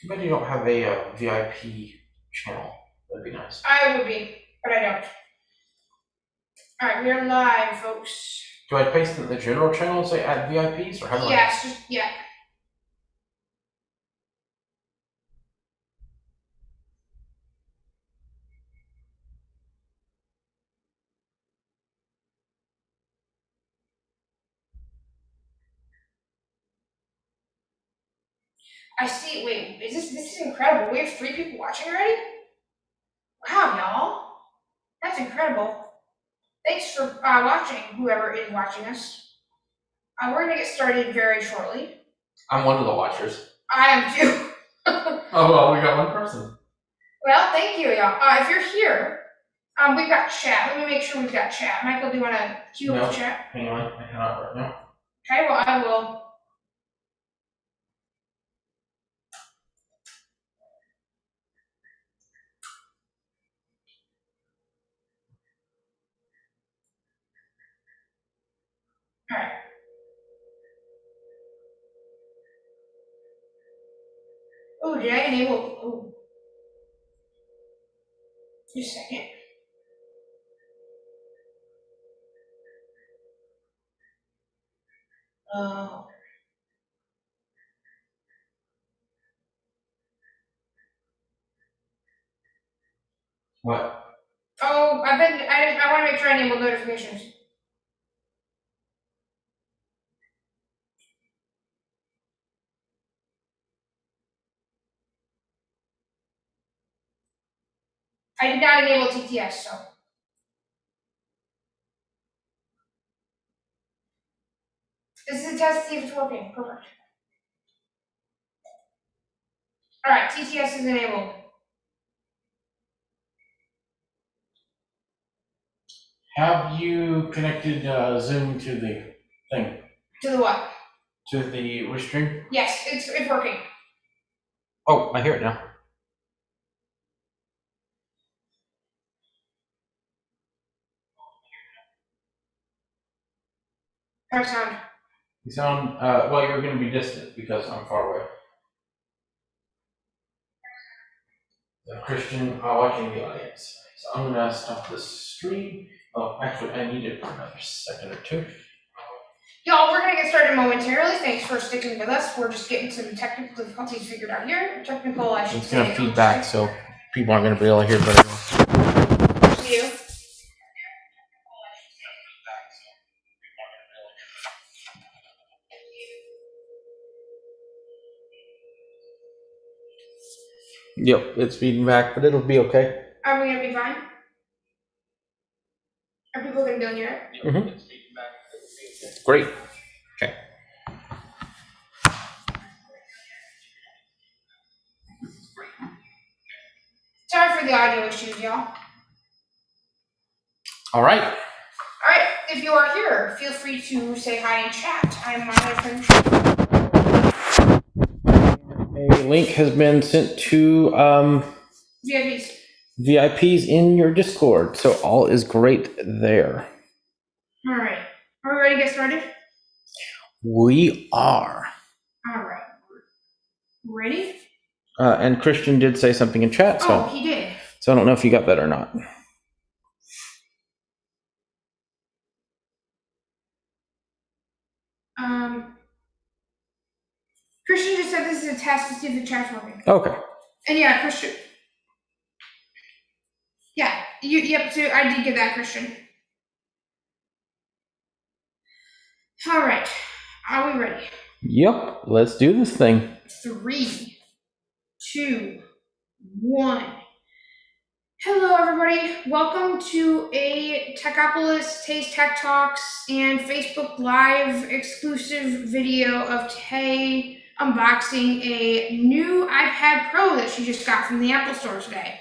Too bad you don't have a VIP channel. That'd be nice. I would be, but I don't. All right, we are live, folks. Do I paste in the general channel and say add VIPs, or how do Yes, just yeah. I see. Wait, this is incredible? We have 3 people watching already. Wow, y'all, that's incredible. Thanks for watching, whoever is watching us. We're gonna get started very shortly. I'm one of the watchers. I am too. Oh well, we got one person. Well, thank you, y'all. If you're here, we've got chat. Let me make sure we've got chat. Michael, do you want to queue up the chat? Hang on, I cannot right now. Okay, well, I will. All right. Oh, did I enable? Oh, just a second. Oh. What? Oh, I want to make sure I enable notifications. I did not enable TTS, so. This is a test to see if it's working. Perfect. All right, TTS is enabled. Have you connected Zoom to the thing? To the what? To the restream? Yes, it's working. Oh, I hear it now. How's sound? You sound, well, you're going to be distant because I'm far away. Christian watching the audience. So I'm going to stop this stream. Oh, actually, I need it for another second or two. Y'all, we're going to get started momentarily. Thanks for sticking with us. We're just getting some technical difficulties figured out here. Technical, I should say. It's going to feed back, so people aren't going to be able to hear better. You. Yep, it's feeding back, but it'll be okay. Are we going to be fine? Are people going to be able to hear it? Mm-hmm. Great. Okay. Sorry for the audio issues, y'all. All right. All right, if you are here, feel free to say hi in chat. I'm my friend. A link has been sent to VIPs in your Discord, so all is great there. All right, are we ready to get started? We are. All right, ready? And Christian did say something in chat, so. Oh, he did. So I don't know if you got that or not. Christian just said this is a test to see if the chat's working. Okay. And yeah, Christian. Yeah, yep, so I did get that, Christian. All right, are we ready? Yep, let's do this thing. 3, 2, 1. Hello, everybody. Welcome to a Techopolis Tays Tech Talks and Facebook Live exclusive video of Tay unboxing a new iPad Pro that she just got from the Apple Store today.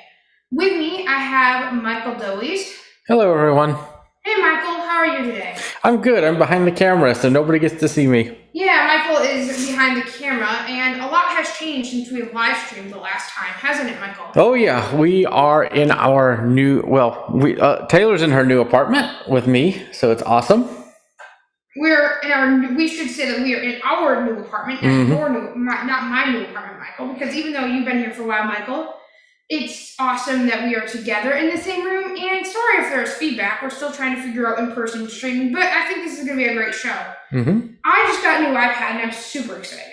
With me, I have Michael Dowies. Hello, everyone. Hey, Michael. How are you today? I'm good. I'm behind the camera, so nobody gets to see me. Yeah, Michael is behind the camera, and a lot has changed since we live streamed the last time, hasn't it, Michael? Oh yeah, we are in our new. Well, Taylor's in her new apartment with me, so it's awesome. we should say that we are in our new apartment, not my new apartment, Michael, because even though you've been here for a while, Michael, it's awesome that we are together in the same room. And sorry if there's feedback. We're still trying to figure out in-person streaming, but I think this is going to be a great show. I just got a new iPad and I'm super excited.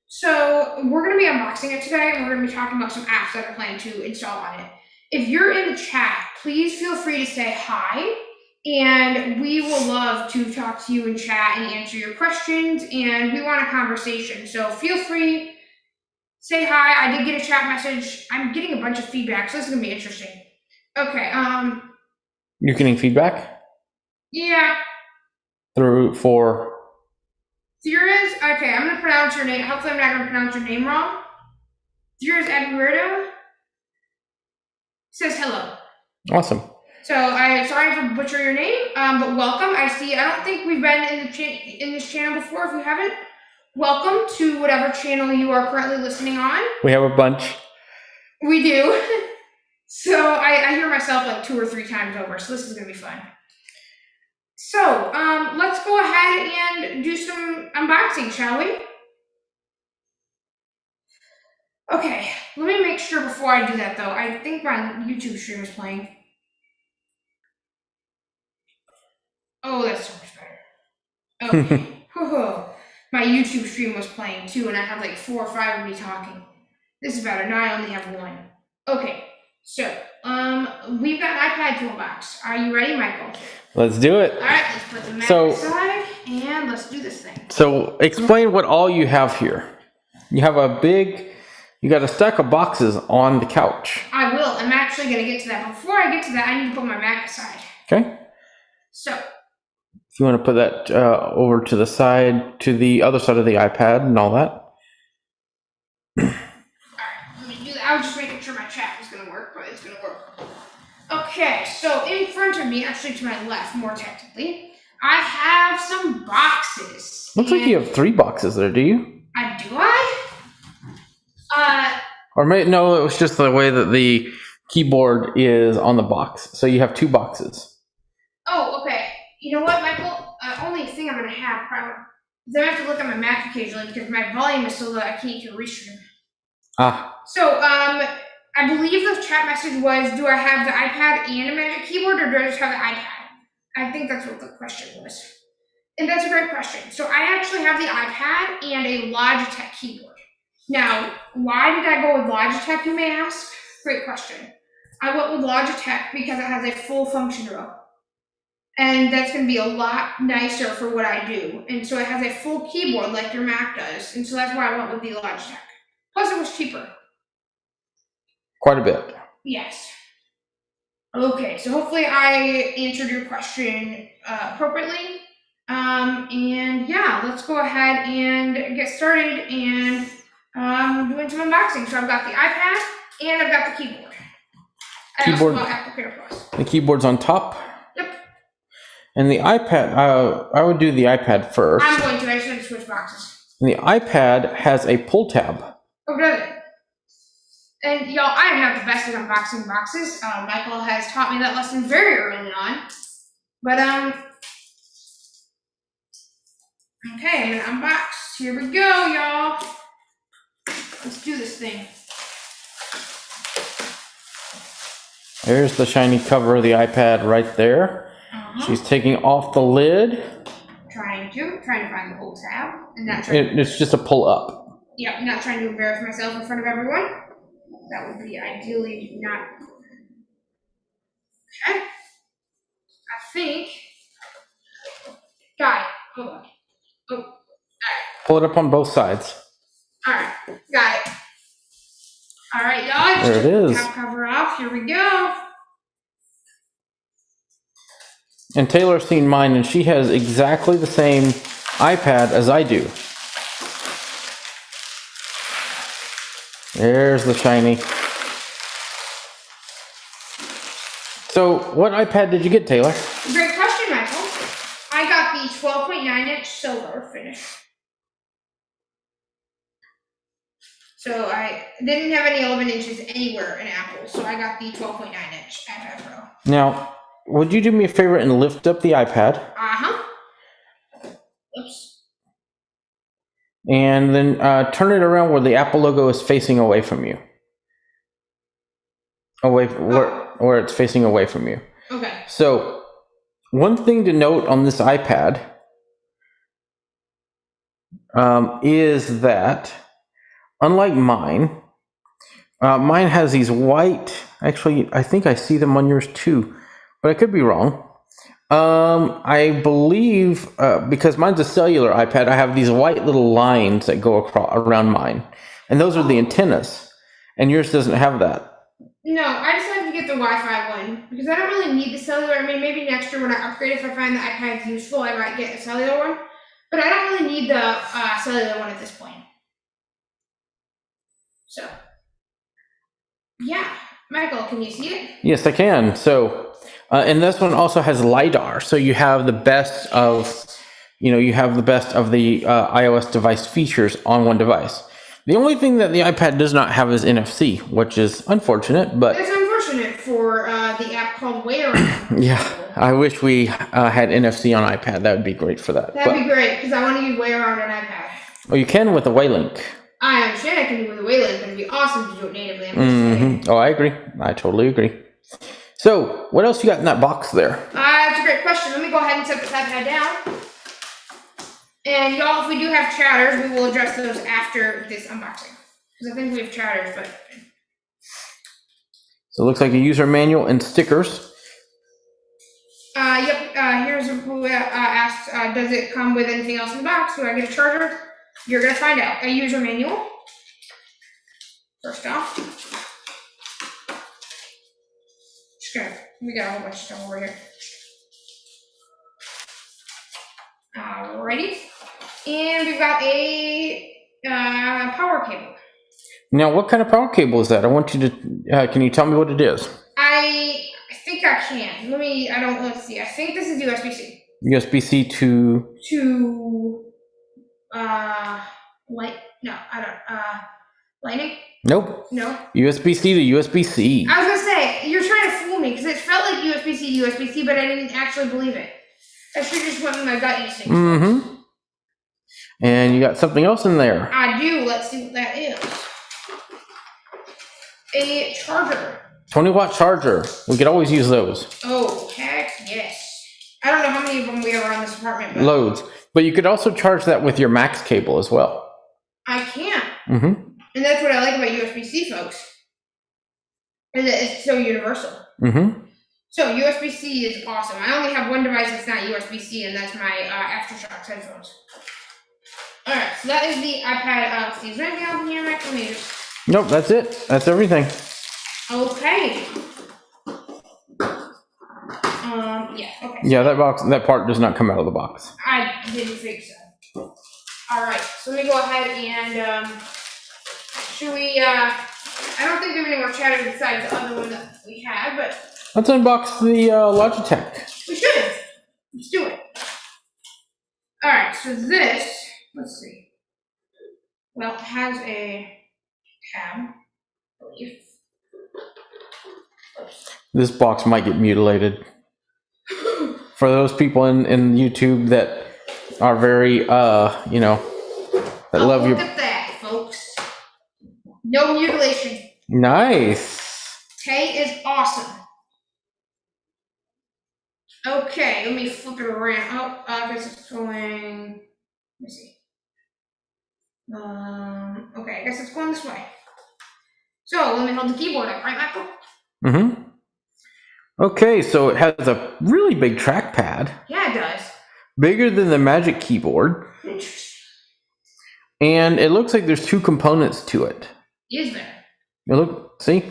So we're going to be unboxing it today, and we're going to be talking about some apps that I plan to install on it. If you're in the chat, please feel free to say hi, and we will love to talk to you in chat and answer your questions, and we want a conversation. So feel free, say hi. I did get a chat message. I'm getting a bunch of feedback, so this is going to be interesting. Okay, You're getting feedback? Yeah. For? Theoriz? Okay, I'm going to pronounce your name. Hopefully I'm not going to pronounce your name wrong. Theoriz Eduardo says hello. Awesome. So I'm sorry for butchering your name, but welcome. I don't think we've been in this channel before. If you haven't, welcome to whatever channel you are currently listening on. We have a bunch. We do. So I hear myself like 2 or 3 times over, so this is going to be fun. So let's go ahead and do some unboxing, shall we? Okay, let me make sure before I do that, though. I think my YouTube stream is playing. Oh, that's so much better. Okay. My YouTube stream was playing, too, and I have like 4 or 5 of me talking. This is better. Now I only have 1. Okay, so we've got an iPad to unbox. Are you ready, Michael? Let's do it. All right, let's put the Mac aside, and let's do this thing. So explain what all you have here. You have you got a stack of boxes on the couch. I will. I'm actually going to get to that. Before I get to that, I need to put my Mac aside. Okay. So. If you want to put that over to the side, to the other side of the iPad and all that. All right, let me do that. I was just making sure my chat was going to work, but it's going to work. Okay, so in front of me, actually to my left, more technically, I have some boxes. Looks like you have 3 boxes there, do you? Do I? No, it was just the way that the keyboard is on the box. So you have 2 boxes. Oh, okay. You know what, Michael? Only thing I'm going to have probably is I have to look at my Mac occasionally because my volume is so low I can't even restream. So, I believe the chat message was, do I have the iPad and a Magic Keyboard, or do I just have the iPad? I think that's what the question was. And that's a great question. So I actually have the iPad and a Logitech keyboard. Now, why did I go with Logitech, you may ask? Great question. I went with Logitech because it has a full function row. And that's going to be a lot nicer for what I do. And so it has a full keyboard like your Mac does. And so that's why I went with the Logitech. Plus it was cheaper. Quite a bit. Yes. Okay, so hopefully I answered your question appropriately. And yeah, let's go ahead and get started and doing some unboxing. So I've got the iPad and I've got the keyboard. I also got Applicator Plus. The keyboard's on top. Yep. And the iPad, I would do the iPad first. I'm going to. I just have to switch boxes. And the iPad has a pull tab. Oh, does it? And y'all, I am not the best at unboxing boxes. Michael has taught me that lesson very early on. But okay, I'm gonna unbox. Here we go, y'all. Let's do this thing. There's the shiny cover of the iPad right there. She's taking off the lid. Trying to find the whole tab, and not trying. It's just a pull up. Yeah, not trying to embarrass myself in front of everyone. That would be ideally not. Okay. I think. Got it. Hold on. Oh. All right. Pull it up on both sides. All right. Got it. All right, y'all. There it is. Top cover off. Here we go. And Taylor's seen mine, and she has exactly the same iPad as I do. There's the shiny. So, what iPad did you get, Taylor? Great question, Michael. I got the 12.9-inch silver finish. So I didn't have any 11 inches anywhere in Apple, so I got the 12.9-inch iPad Pro. Now, would you do me a favor and lift up the iPad? Uh-huh. Oops. And then turn it around where the Apple logo is facing away from you. Where it's facing away from you. Okay. So, one thing to note on this iPad is that, unlike mine, mine has these white. Actually, I think I see them on yours too, but I could be wrong. I believe because mine's a cellular iPad, I have these white little lines that go around mine, and those are the antennas. And yours doesn't have that. No, I decided to get the Wi-Fi one because I don't really need the cellular. I mean, maybe next year when I upgrade, if I find the iPad's useful, I might get a cellular one. But I don't really need the cellular one at this point. So, yeah. Michael, can you see it? Yes, I can. So, and this one also has LiDAR. So you have the best of, you have the best of the iOS device features on one device. The only thing that the iPad does not have is NFC, which is unfortunate, but... It's unfortunate for the app called Way Around. Yeah, I wish we had NFC on iPad. That would be great for that. That'd be great, because I want to use Way Around on iPad. Well, you can with the Waylink. I understand I can do it with the Waylink, but it'd be awesome to do it natively. I'm just saying. Oh, I agree. I totally agree. So, what else you got in that box there? That's a great question. Let me go ahead and set this iPad down. And y'all, if we do have chatters, we will address those after this unboxing. Because I think we have chatters, but... So it looks like a user manual and stickers. Yep, here's who asked, does it come with anything else in the box? Do I get a charger? You're gonna find out. A user manual. First off. We got a whole bunch of stuff over here. Alrighty. And we've got a power cable. Now, what kind of power cable is that? I want you to, can you tell me what it is? I think I can. Let's see. I think this is USB-C. USB-C to... Lightning? Nope. No. USB-C to USB-C. I was gonna say, you're trying to fool me, because it felt like USB-C to USB-C, but I didn't actually believe it. I should just went with my gut instinct. Mm-hmm. And you got something else in there. I do. Let's see what that is. A charger. 20-watt charger. We could always use those. Oh, heck yes. I don't know how many of them we have around this apartment. But loads. But you could also charge that with your Max cable as well. I can. Mm-hmm. And that's what I like about USB-C, folks. Is that it's so universal. Mm-hmm. So USB-C is awesome. I only have one device that's not USB-C, and that's my Aftershocks headphones. All right, so that is the iPad. Is there anything else in here, Mike? Let me just... Nope, that's it. That's everything. Okay. Yeah. Okay. Yeah, that part does not come out of the box. I didn't think so. All right, so let me go ahead and should we? I don't think there's any more chatter besides the other one that we had, but let's unbox the Logitech. we should. Let's do it. All right, so this. Let's see. Well, it has a tab, I believe. This box might get mutilated. For those people in YouTube that are very, that love Look at that, folks. No mutilation. Nice. Tay is awesome. Okay, let me flip it around. Oh, I guess it's going. Let me see. Okay, I guess it's going this way. So let me hold the keyboard up, right, Michael? Mm-hmm. Okay, so it has a really big trackpad. Yeah, it does. Bigger than the Magic Keyboard. Interesting. And it looks like there's two components to it. Is there? See?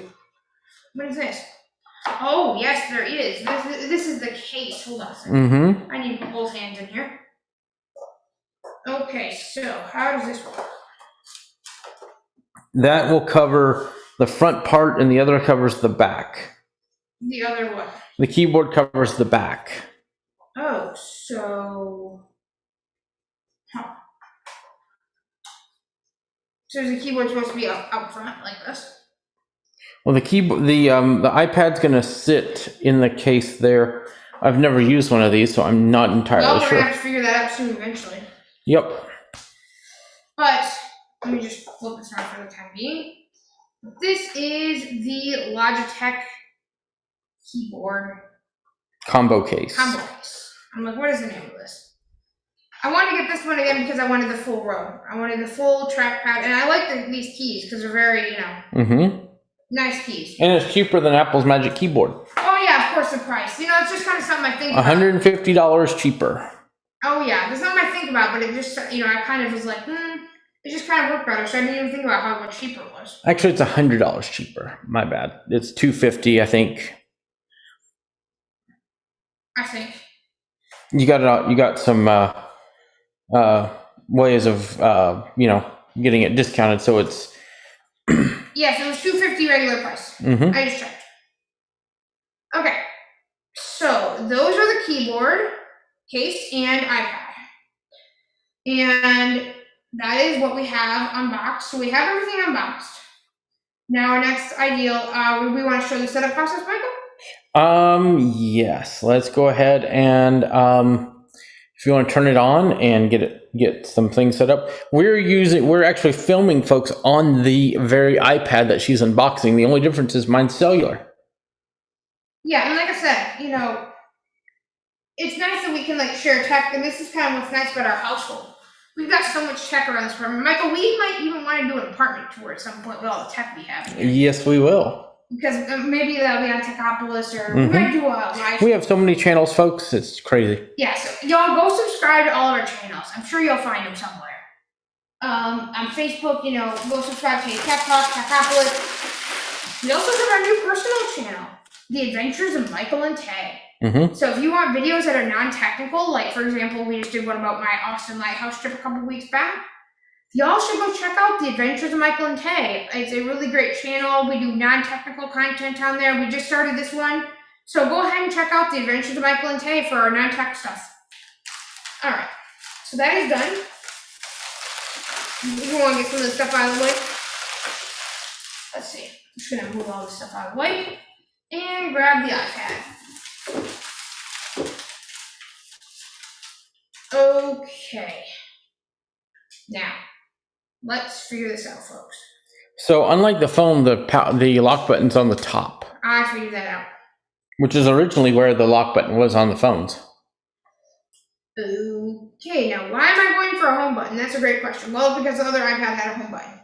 What is this? Oh, yes, there is. This is the case. Hold on a second. Mm-hmm. I need to put both hands in here. Okay, so how does this work? That will cover the front part and the other covers the back. The other what? The keyboard covers the back. Oh, so... Huh. So is the keyboard supposed to be up front like this? Well, the iPad's going to sit in the case there. I've never used one of these, so I'm not entirely sure. Well, we're going to have to figure that out soon eventually. Yep. But let me just flip this around for the time being. This is the Logitech keyboard Combo case. I'm like, what is the name of this? I wanted to get this one again because I wanted the full row. I wanted the full trackpad, and I like these keys because they're very, nice keys. And it's cheaper than Apple's Magic Keyboard. Oh yeah, of course the price. It's just kind of something I think about. $150 cheaper. Oh yeah, there's something I think about, but it just, I kind of was like, it just kind of worked better, so I didn't even think about how much cheaper it was. Actually, it's $100 cheaper. My bad. It's $250, I think. I think. You got some ways of getting it discounted, so it's Yes, it was $250 regular price. I just checked. Okay, so those are the keyboard, case, and iPad. And that is what we have unboxed. So we have everything unboxed. Now our next ideal, we want to show the setup process, Michael? Yes. Let's go ahead and if you want to turn it on and get some things set up. We're actually filming folks on the very iPad that she's unboxing. The only difference is mine's cellular. Yeah, and like I said, it's nice that we can share tech, and this is kind of what's nice about our household. We've got so much tech around this apartment. Michael, we might even want to do an apartment tour at some point with all the tech we have here. Yes, we will. Because maybe that'll be on Techopolis, or we might do a live. We have so many channels, folks. It's crazy. Yeah, so y'all go subscribe to all of our channels. I'm sure you'll find them somewhere. On Facebook, go subscribe to Tech Talk, Techopolis. We also have our new personal channel, The Adventures of Michael and Tay. So if you want videos that are non-technical, like for example, we just did one about my Austin Lighthouse trip a couple weeks back, y'all should go check out The Adventures of Michael and Tay. It's a really great channel. We do non-technical content on there. We just started this one. So go ahead and check out The Adventures of Michael and Tay for our non-tech stuff. All right, so that is done. We want to get some of the stuff out of the way. Let's see. I'm just gonna move all this stuff out of the way and grab the iPad. Okay. Now, let's figure this out, folks. So, unlike the phone, the lock button's on the top. I figured that out. Which is originally where the lock button was on the phones. Okay, now why am I going for a home button? That's a great question. Well, because the other iPad had a home button.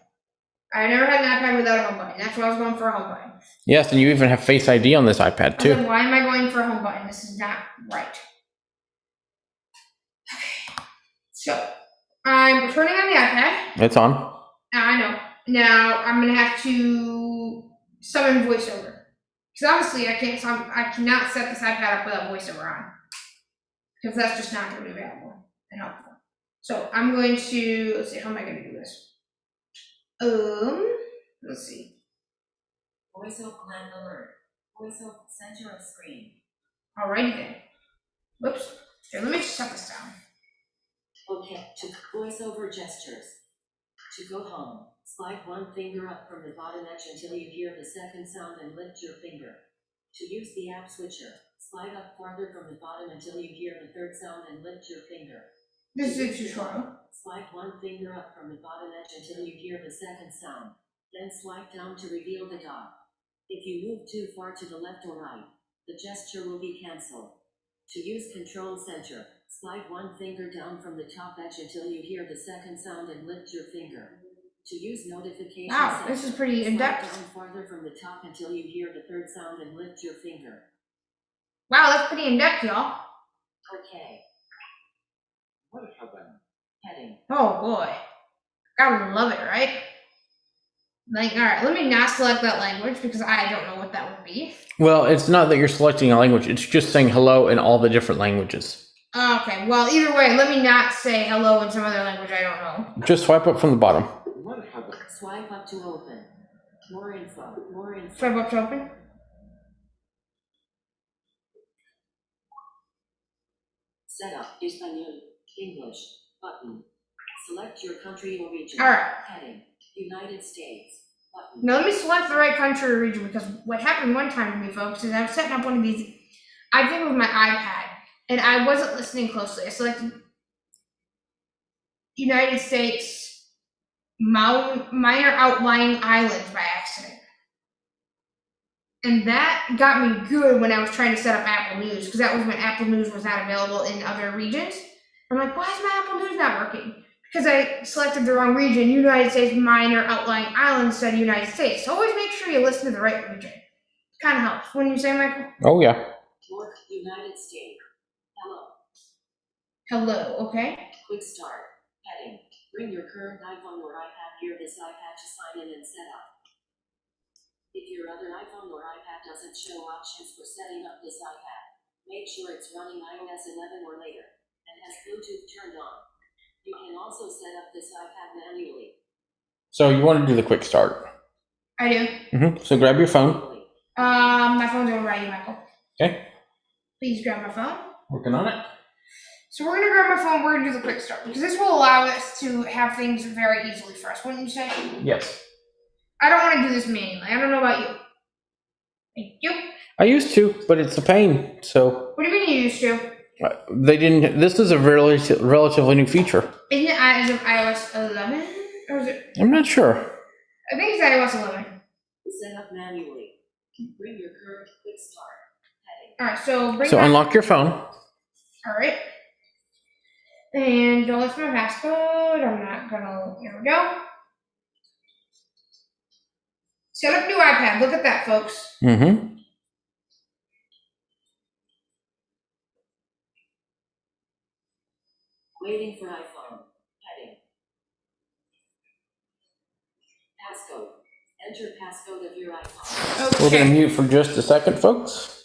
I never had an iPad without a home button. That's why I was going for a home button. Yes, and you even have Face ID on this iPad too. Then why am I going for a home button? This is not right. Okay, so I'm turning on the iPad. It's on. I know. Now I'm gonna have to summon VoiceOver because obviously I cannot set this iPad up without VoiceOver on because that's just not going to be available and helpful. So I'm going to let's see. How am I going to do this? Let's see. VoiceOver plan alert. VoiceOver center of screen. Alrighty then. Whoops. Here, let me just shut this down. Okay, to VoiceOver gestures. To go home, slide one finger up from the bottom edge until you hear the second sound and lift your finger. To use the app switcher, slide up farther from the bottom until you hear the third sound and lift your finger. This is a tutorial. Slide one finger up from the bottom edge until you hear the second sound, then swipe down to reveal the dog. If you move too far to the left or right, the gesture will be cancelled. To use Control Center, slide one finger down from the top edge until you hear the second sound and lift your finger. To use Notification Wow, this is pretty in-depth. Slide down farther from the top until you hear the third sound and lift your finger. Wow, that's pretty in-depth, y'all. Okay. What happened? Heading. Oh boy. Gotta love it, right? Alright, let me not select that language because I don't know what that would be. Well, it's not that you're selecting a language, it's just saying hello in all the different languages. Okay, well, either way, let me not say hello in some other language I don't know. Just swipe up from the bottom. What happened? Swipe up to open. More info. More info. Swipe up to open. Setup. Español. English. Button. Select your country or region. Alright. Heading. United States. Button. Now let me select the right country or region because what happened one time to me, folks, is I was setting up one of these, I think with my iPad, and I wasn't listening closely. I selected United States minor outlying islands by accident. And that got me good when I was trying to set up Apple News, because that was when Apple News was not available in other regions. I'm like, why is my Apple News not working? Because I selected the wrong region. United States minor outlying islands said United States. So always make sure you listen to the right region. Kind of helps. Wouldn't you say, Michael? Oh, yeah. North United States. Hello. Hello, okay. Quick start. Heading. Bring your current iPhone or iPad here. This iPad to sign in and set up. If your other iPhone or iPad doesn't show options for setting up this iPad, make sure it's running iOS 11 or later and has Bluetooth turned on. You can also set up this iPad manually. So you want to do the quick start. I do. So grab your phone. My phone's over by you, Michael. Okay. Please grab my phone. Working on it. So we're gonna grab my phone. We're gonna do the quick start because this will allow us to have things very easily for us. Wouldn't you say? Yes. I don't want to do this manually. I don't know about you. Thank you. I used to, but it's a pain. So. What do you mean you used to? They didn't. This is a relatively new feature. Isn't it as of iOS 11? Or is it? I'm not sure. I think it's iOS 11. Set up manually. Bring your current quick start. Heading. All right, so bring. So unlock your phone. All right. And don't list my passcode. I'm not gonna. Here we go. Set up new iPad. Look at that, folks. Waiting for iPhone. Heading. Passcode. Enter passcode of your iPhone. Okay. We're going to mute for just a second, folks.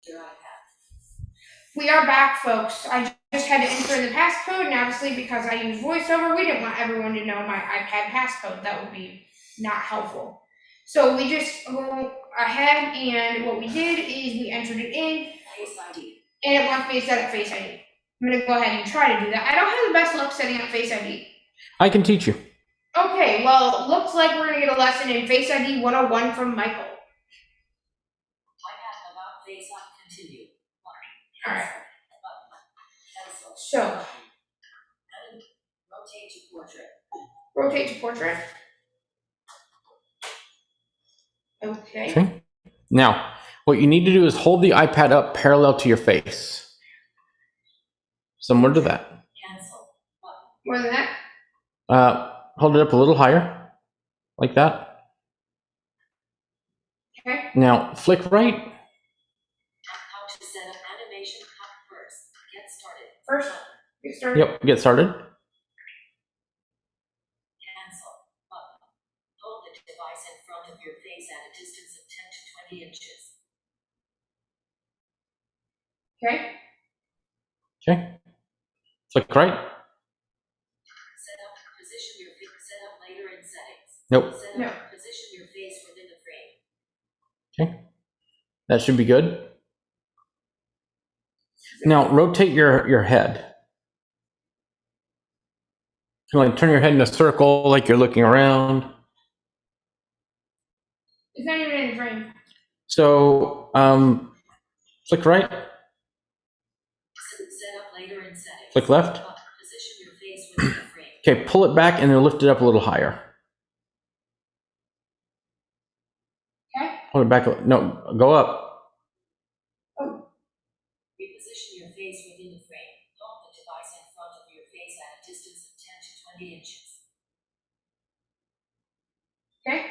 Your iPad. We are back, folks. I just had to enter the passcode, and obviously because I use VoiceOver, we didn't want everyone to know my iPad passcode. That would be not helpful. So we just go ahead, and what we did is we entered it in, Face ID. and it wants me to set up Face ID. I'm going to go ahead and try to do that. I don't have the best luck setting up Face ID. I can teach you. Okay, well, looks like we're going to get a lesson in Face ID 101 from Michael. iPad about face up. Continue. All right. Cancel. So, And rotate to portrait. rotate to portrait. Okay. Okay. Now, what you need to do is hold the iPad up parallel to your face. Similar to that. Cancel. Button. More than that? Hold it up a little higher, like that. Okay. Now, flick right. How to set up animation cut first. Get started. First, get started. Yep, get started. Cancel. Button. Hold the device in front of your face at a distance of 10 to 20 inches. Okay. Okay. Flick right. Set up. Position your face. Set up later in settings. Nope. Set up. No. Position your face within the frame. Okay. That should be good. Now, rotate your head. Kind of like turn your head in a circle like you're looking around. It's not even in the frame. So, flick right, Set up later in settings. flick left. Position your face within the frame. Okay, pull it back and then lift it up a little higher. Okay. Hold it back. No, go up. Reposition your face within the frame. Hold the device in front of your face at a distance of 10 to 20 inches. Okay.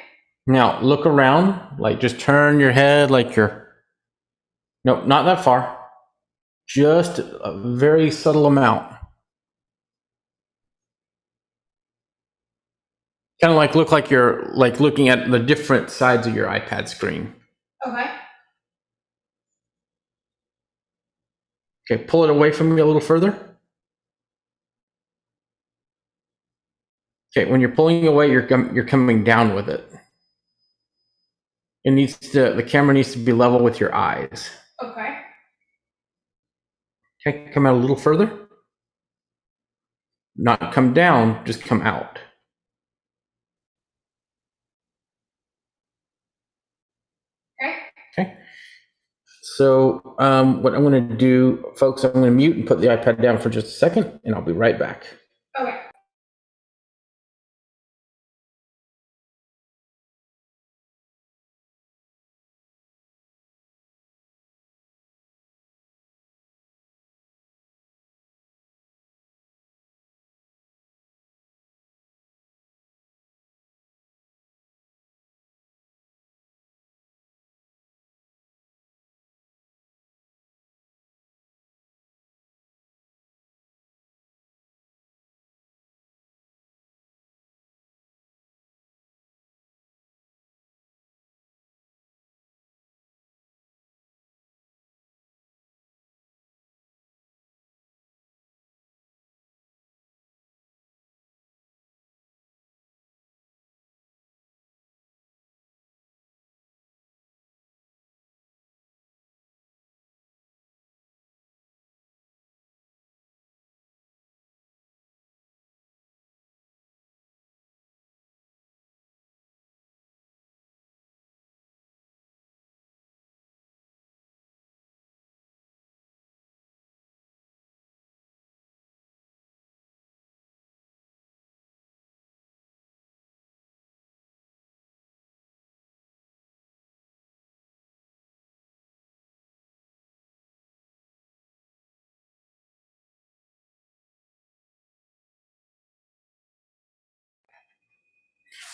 Now, look around. Like, just turn your head like you're... No, not that far. Just a very subtle amount. Kind of like look like you're like looking at the different sides of your iPad screen. Okay. Okay, pull it away from me a little further. Okay, when you're pulling away, you're coming down with it. The camera needs to be level with your eyes. Okay. Okay, come out a little further. Not come down, just come out. Okay. Okay. So what I'm going to do, folks, I'm going to mute and put the iPad down for just a second, and I'll be right back. Okay.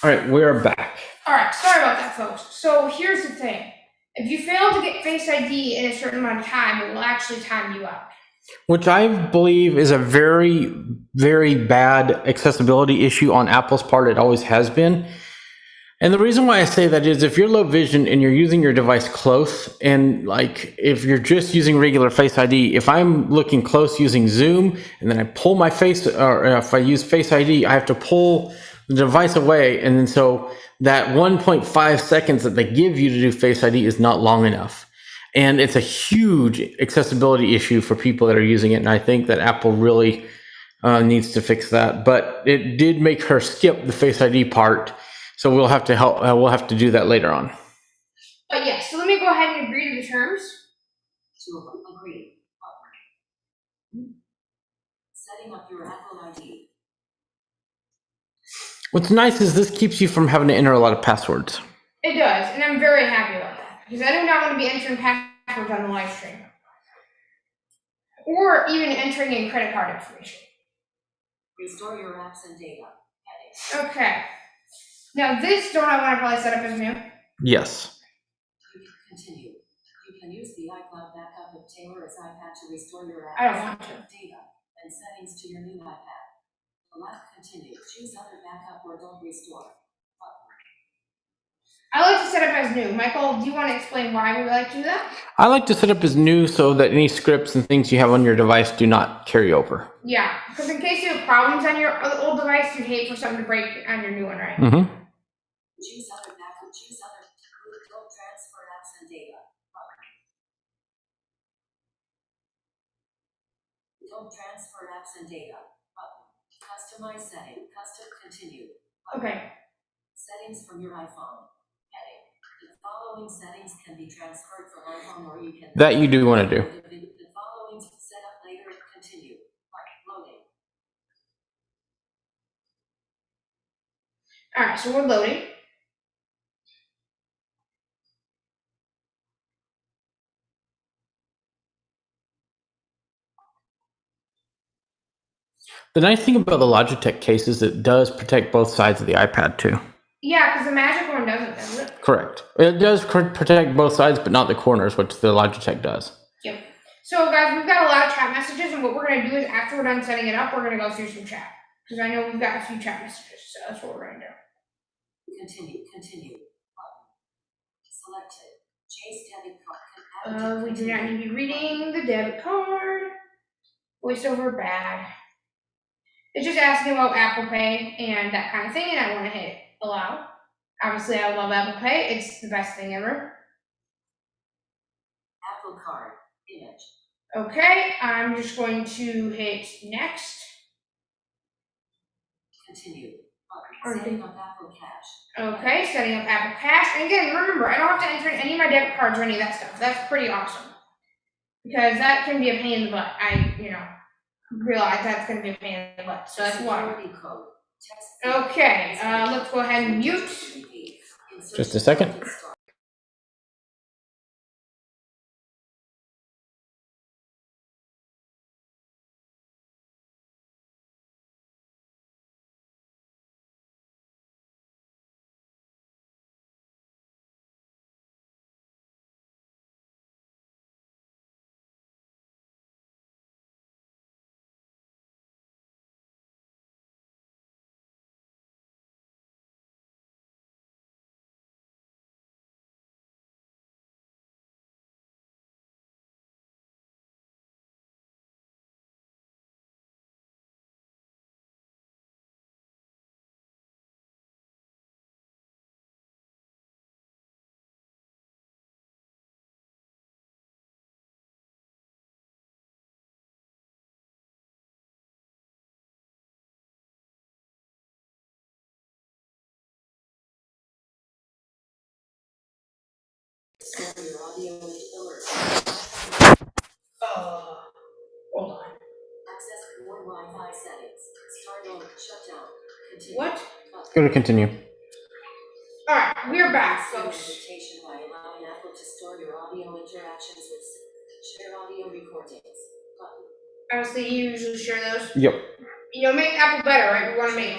All right, we're back. All right. Sorry about that, folks. So here's the thing. If you fail to get Face ID in a certain amount of time, it will actually time you out. Which I believe is a very, very bad accessibility issue on Apple's part. It always has been. And the reason why I say that is if you're low vision and you're using your device close, and like if you're just using regular Face ID, if I'm looking close using Zoom and then I pull my face, or if I use Face ID, I have to pull the device away. And then so that 1.5 seconds that they give you to do Face ID is not long enough. And it's a huge accessibility issue for people that are using it. And I think that Apple really needs to fix that. But it did make her skip the Face ID part. So we'll have to help. We'll have to do that later on. But yeah, so let me go ahead and agree to the terms. To agree. Setting up your Apple ID. What's nice is this keeps you from having to enter a lot of passwords. It does, and I'm very happy about that because I do not want to be entering passwords on the live stream, or even entering in credit card information. Restore your apps and data. Heading. Okay. Now this, don't I want to probably set up as new? Yes. You can continue. You can use the iCloud backup of Taylor's iPad to restore your apps, I don't want to. data, and settings to your new iPad. Select continue. Choose other backup or don't restore. I like to set up as new. Michael, do you want to explain why we like to do that? I like to set up as new so that any scripts and things you have on your device do not carry over. Yeah, because in case you have problems on your old device, you'd hate for something to break on your new one, right? Mm-hmm. Choose other backup. Choose other. Don't transfer apps and data. Don't transfer apps and data. Button. Customize setting. Custom continue. Button. Okay. Settings from your iPhone. Heading. The following settings can be transferred from iPhone or you can. That you do want to do. The following set up later. Continue. Loading. All right, so we're loading. The nice thing about the Logitech case is it does protect both sides of the iPad too. Yeah, because the Magic one doesn't it? Correct. It does protect both sides, but not the corners, which the Logitech does. Yep. So guys, we've got a lot of chat messages, and what we're going to do is after we're done setting it up, we're going to go through some chat. Because I know we've got a few chat messages, so that's what we're going to do. Continue. Continue. Button. Selected. Tays debit card. We do not need to be reading the debit card. Voiceover bad. It's just asking about Apple Pay and that kind of thing, and I want to hit allow. Obviously, I love Apple Pay. It's the best thing ever. Apple Card. Image. Okay, I'm just going to hit next. Continue. Setting up Apple Cash. Okay, setting up Apple Cash. And again, remember, I don't have to enter in any of my debit cards or any of that stuff. That's pretty awesome. Because that can be a pain in the butt. I realize that's going to be a pain in the butt. So that's why. Okay, let's go ahead and mute. Just a second. Hold on. Access more Wi-Fi settings. Start on shutdown. Continue. What? Go to continue. All right, we're back, folks. Invitation by allowing Apple to store your audio interactions with share audio recordings. Button. Obviously, you usually share those. Yep. Make Apple better, right? We want to make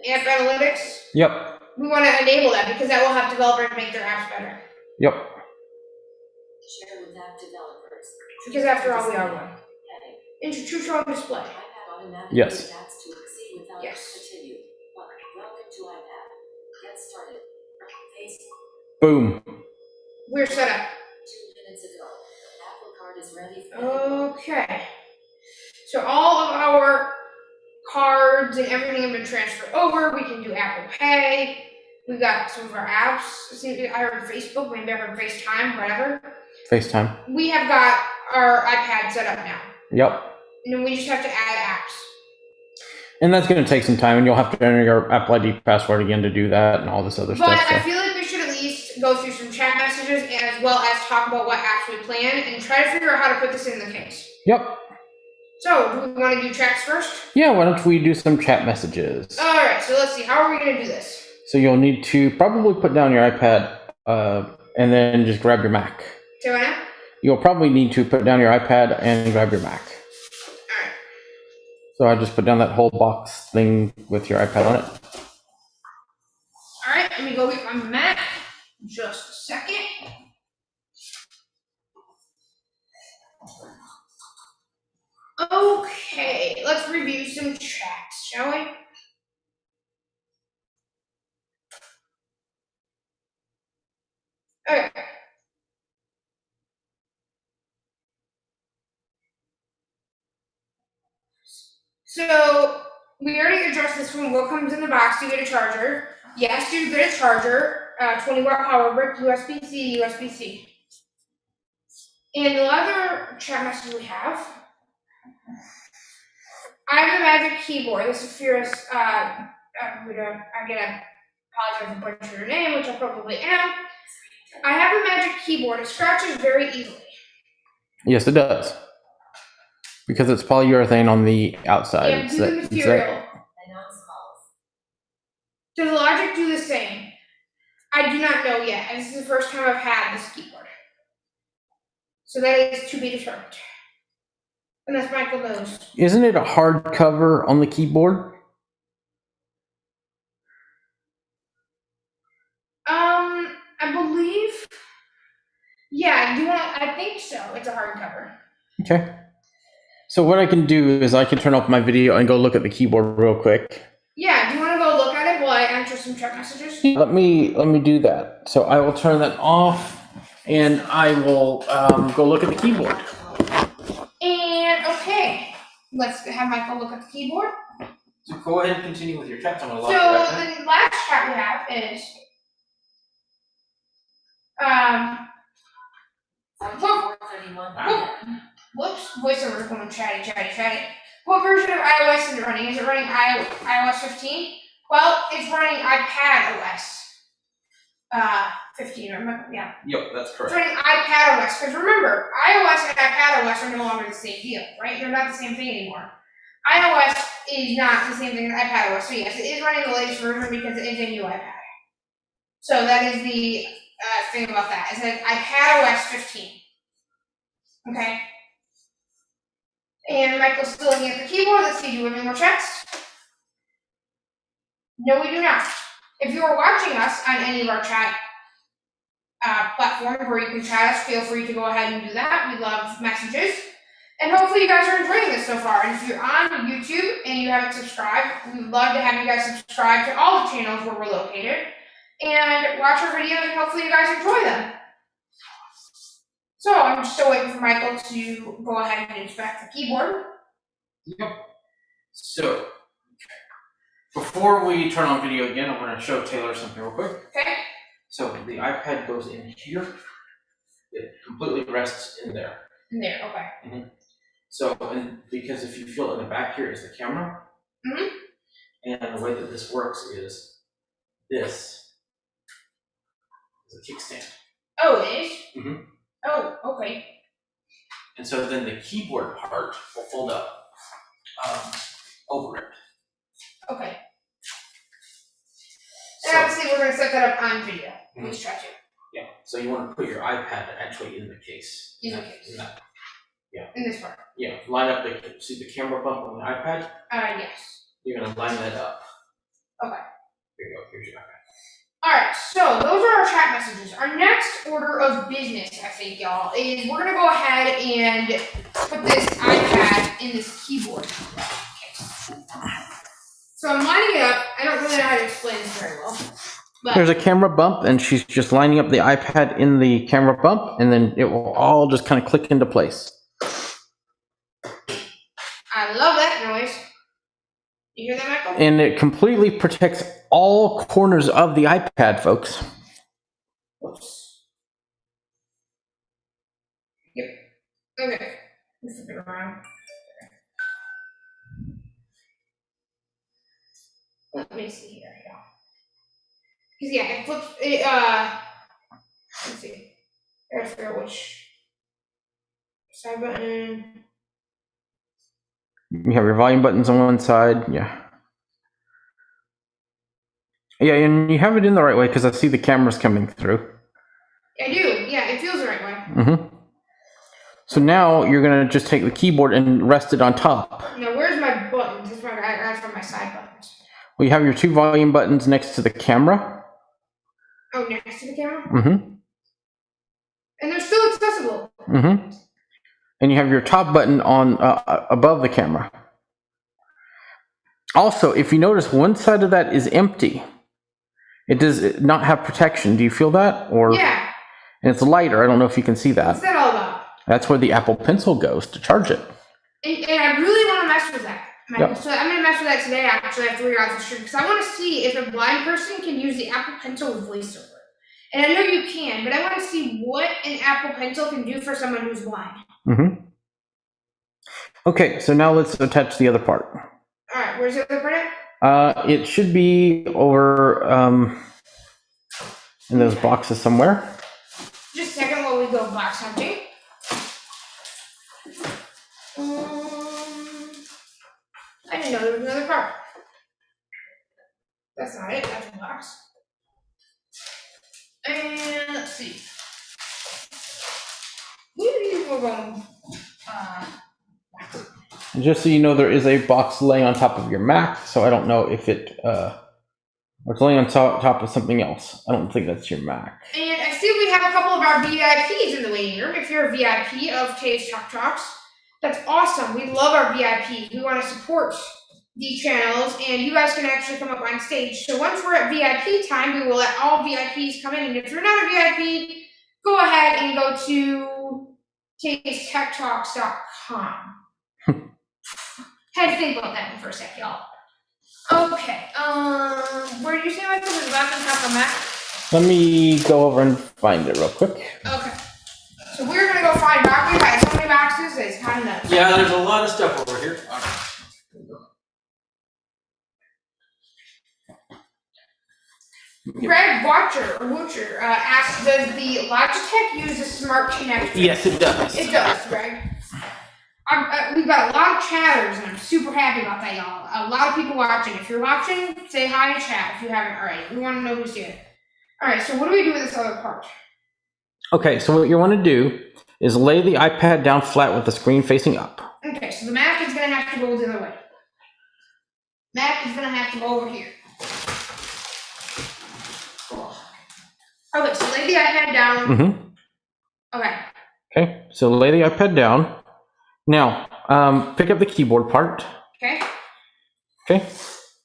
App Analytics. Yep. We want to enable that because that will have developers make their apps better. Yep. Share with app developers. Because after all, we are one. Heading. Institutional display. iPad automatically Yes. adapts to see without Yes. continue. Button. Welcome to iPad. Get started. Paste. Boom. We're set up. 2 minutes ago. Apple Card is ready for Okay. So all of our cards and everything have been transferred over. We can do Apple Pay. We've got some of our apps. See, I heard Facebook, maybe I heard FaceTime, whatever. FaceTime. We have got our iPad set up now. Yep. And then we just have to add apps. And that's going to take some time, and you'll have to enter your Apple ID password again to do that and all this other But stuff. I feel like we should at least go through some chat messages as well as talk about what apps we plan and try to figure out how to put this in the case. Yep. So, do we want to do chats first? Yeah, why don't we do some chat messages? Alright, so let's see. How are we going to do this? So you'll need to probably put down your iPad and then just grab your Mac. Say what now? You'll probably need to put down your iPad and grab your Mac. Alright. So I just put down that whole box thing with your iPad on it. Alright, let me go get my Mac. Just a second. Okay, let's review some chats, shall we? Okay. So, we already addressed this one. What comes in the box? Do you get a charger? Yes, you get a charger. 20-watt power brick, USB-C, USB-C. And the other chat message we have, I have a magic keyboard. This is Fierce. I'm gonna apologize for butchering your name, which I probably am. I have a magic keyboard. It scratches very easily. Yes, it does. Because it's polyurethane on the outside. Yeah, do the material. announce calls. Does Logic do the same? I do not know yet. This is the first time I've had this keyboard. So that is to be determined. Unless Michael knows. Isn't it a hard cover on the keyboard? I believe. Yeah, I think so. It's a hardcover. Okay. So what I can do is I can turn off my video and go look at the keyboard real quick. Yeah, do you want to go look at it while I answer some chat messages? Let me do that. So I will turn that off, and I will go look at the keyboard. And okay, let's have Michael look at the keyboard. So go ahead and continue with your chat. I'm gonna So the last chat we have is whoops, voiceover going chatty. What version of iOS is it running? Is it running iOS 15? Well, it's running iPad OS 15, remember? Yeah. Yep, that's It's correct. running iPad OS, because remember, iOS and iPad OS are no longer the same deal, right? They're not the same thing anymore. iOS is not the same thing as iPad OS, so yes, it is running the latest version because it is a new iPad. So that is the thing about that. It says iPad OS 15. Okay. And Michael's still looking at the keyboard. Let's see, do we have any more chats? No, we do not. If you are watching us on any of our chat platforms where you can chat us, feel free to go ahead and do that. We love messages. And hopefully you guys are enjoying this so far. And if you're on YouTube and you haven't subscribed, we'd love to have you guys subscribe to all the channels where we're located and watch our videos, and hopefully you guys enjoy them. So I'm still waiting for Michael to go ahead and inspect the keyboard. Yep. So before we turn on video again, I'm going to show Taylor something real quick. Okay. So the iPad goes in here. It completely rests in there. In there, okay. Mm-hmm. So, and because if you feel in the back here is the camera, Mm-hmm. and the way that this works is this is a kickstand. Oh, it is? Mm-hmm. Oh, okay. And so then the keyboard part will fold up over it. Okay. So, And obviously we're going to set that up on video. Mm-hmm. Please try to. Yeah. So you want to put your iPad actually in the case. In the case. In that. Yeah. In this part. Yeah. Line up see the camera bump on the iPad? Yes. You're going to line that up. Okay. Here you go. Here's your iPad. Alright, so those are our chat messages. Our next order of business, I think, y'all, is we're going to go ahead and put this iPad in this keyboard case. So I'm lining it up. I don't really know how to explain this very well. But there's a camera bump, and she's just lining up the iPad in the camera bump, and then it will all just kind of click into place. I love that noise. You hear that, Michael? And it completely protects all corners of the iPad, folks. Whoops. Yep. Okay. Let's flip it around. Let me see here. Because yeah, it flips it let's see. I gotta figure out which side button. You have your volume buttons on one side, yeah. Yeah, and you have it in the right way because I see the cameras coming through. I do, yeah, it feels the right way. Mm-hmm. So now you're gonna just take the keyboard and rest it on top. Now where's my buttons? That's where I got from my side buttons. Well, you have your two volume buttons next to the camera. Oh, next to the camera? Mm-hmm. And they're still accessible. Mm-hmm. And you have your top button on above the camera. Also, if you notice, one side of that is empty. It does not have protection. Do you feel that? Or yeah. And it's lighter. I don't know if you can see that. What's that all about? That's where the Apple Pencil goes to charge it. And I really want to mess with that, Michael. Yep. So I'm going to mess with that today, actually, after we got off the stream, because I want to see if a blind person can use the Apple Pencil with VoiceOver. And I know you can, but I want to see what an Apple Pencil can do for someone who's blind. Mm-hmm. Okay, so now let's attach the other part. All right, where's the other part at? It should be over in those boxes somewhere. Just a second while we go box hunting. I didn't know there was another part. That's not it, that's a box. And let's see. We're going, And just so you know, there is a box laying on top of your Mac, so I don't know if it's laying on top of something else. I don't think that's your Mac. and I see we have a couple of our VIPs in the waiting room. If you're a VIP of Tays Talks, that's awesome. We love our VIPs. We want to support the channels, and you guys can actually come up on stage. So once we're at VIP time, we will let all VIPs come in. And if you're not a VIP, go ahead and go to TaysTechTalks.com. Had to think about that one for a sec, y'all. Okay, where did you say Michael? Was it back on top of Mac? Let me go over and find it real quick. Okay. So we're gonna go find boxes. We had so many boxes, it's kind of nuts. Yeah, there's a lot of stuff over here. Greg Watcher asked, does the Logitech use a smart connector? Yes, it does. It does, Greg. We've got a lot of chatters, and I'm super happy about that, y'all. A lot of people watching. If you're watching, say hi in chat if you haven't already. We want to know who's here. All right, so what do we do with this other part? Okay, so what you want to do is lay the iPad down flat with the screen facing up. Okay, so the Mac is going to have to go the other way. Mac is going to have to go over here. Cool. Okay, so lay the iPad down. Mm-hmm. Okay. Okay, so lay the iPad down. Now, pick up the keyboard part. Okay. Okay.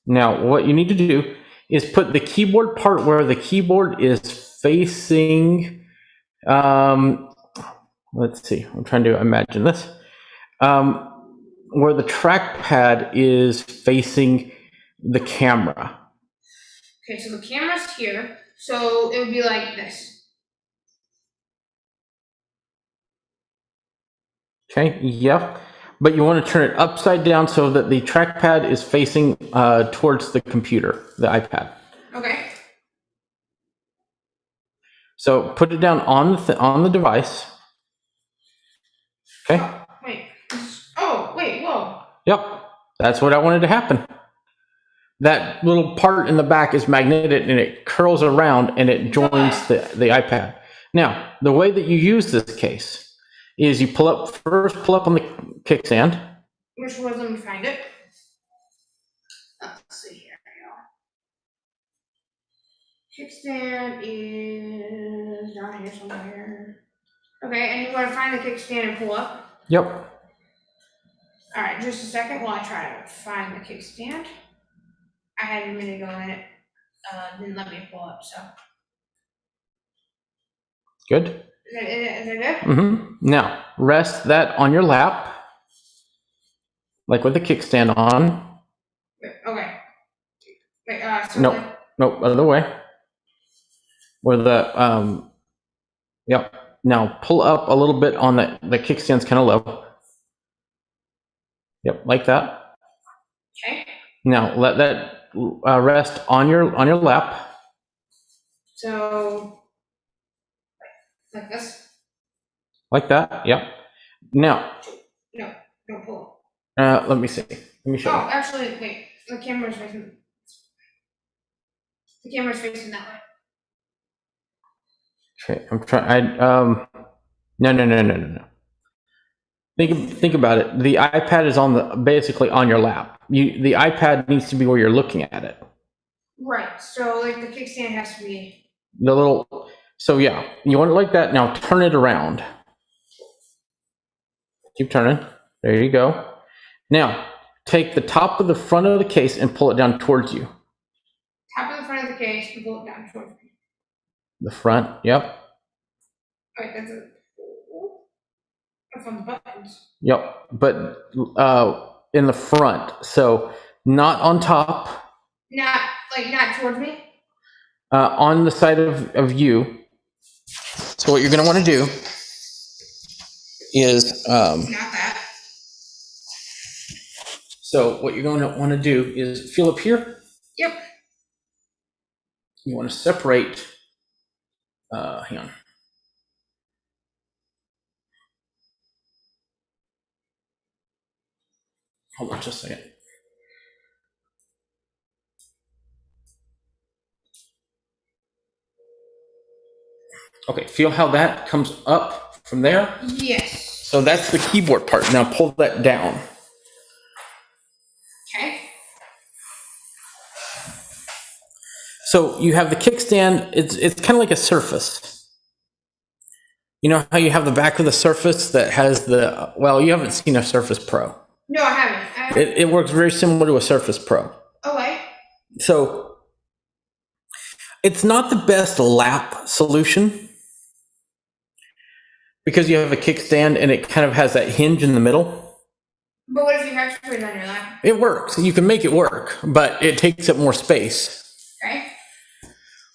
Now, what you need to do is put the keyboard part where the keyboard is facing. Let's see. I'm trying to imagine this. Where the trackpad is facing the camera. Okay, so the camera's here, so it would be like this. Okay, yep. But you want to turn it upside down so that the trackpad is facing towards the computer, the iPad. Okay. So put it down on the device. Okay. Wait, whoa. Yep, that's what I wanted to happen. That little part in the back is magnetic and it curls around and it joins the iPad. Now, the way that you use this case is you pull up on the kickstand. Which one? Let me find it. Let's see here. Kickstand is down here somewhere. Okay, and you want to find the kickstand and pull up? Yep. All right, just a second while I try to find the kickstand. I had a minute ago and it didn't let me pull up, so. Good. Is that good? Mm-hmm. Now, rest that on your lap, like with the kickstand on. Okay. Wait, so Nope, other way. Where the, yep. Now, pull up a little bit on the kickstand's kind of low. Yep, like that. Okay. Now, let that rest on your lap. So, like this? Like that, yep. Now. No, don't pull. Let me see. Let me show you. Oh, actually, wait. The camera's facing that way. Okay, I'm trying. No. Think about it. The iPad is basically on your lap. The iPad needs to be where you're looking at it. Right. So like the kickstand has to be. So yeah, you want it like that. Now turn it around. Keep turning. There you go. Now take the top of the front of the case and pull it down towards you. Top of the front of the case and pull it down towards me. The front. Yep. Wait, that's on the buttons. Yep, but in the front, so not on top. Not towards me. On the side of you. So what you're going to want to do is. Not that. So what you're going to want to do is feel up here. Yep. You want to separate. Hang on. Hold on just a second. Okay, feel how that comes up from there? Yes. So that's the keyboard part. Now pull that down. Okay. So you have the kickstand, it's kind of like a surface. You know how you have the back of the Surface that has you haven't seen a Surface Pro. No, I haven't. I Okay. It works very similar to a Surface Pro. Okay. So it's not the best lap solution because you have a kickstand and it kind of has that hinge in the middle. But what if you have to put it on your lap? It works. You can make it work, but it takes up more space. Okay.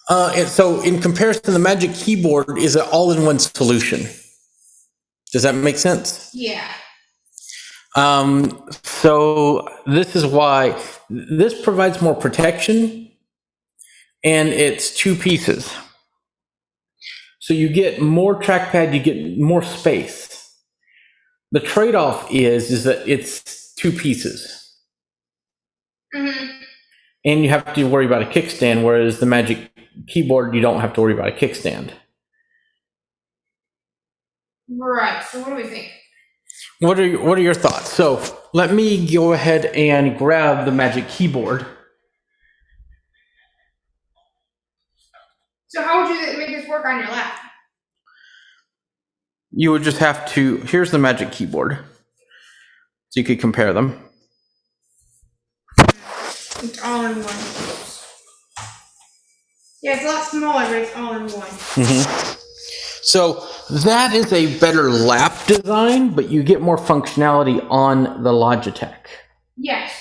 And so in comparison, the Magic Keyboard is an all-in-one solution. Does that make sense? Yeah. So this is why this provides more protection, and it's 2 pieces. So you get more trackpad, you get more space. The trade-off is that it's 2 pieces. Mm-hmm. And you have to worry about a kickstand, whereas the Magic Keyboard, you don't have to worry about a kickstand. Right. So what do we think? What are your thoughts? So let me go ahead and grab the Magic Keyboard. So how would you make this work on your lap? You would just have to, here's the Magic Keyboard. So you could compare them. It's all in one. Yeah, it's a lot smaller, but it's all in one. So that is a better lap design, but you get more functionality on the Logitech. Yes.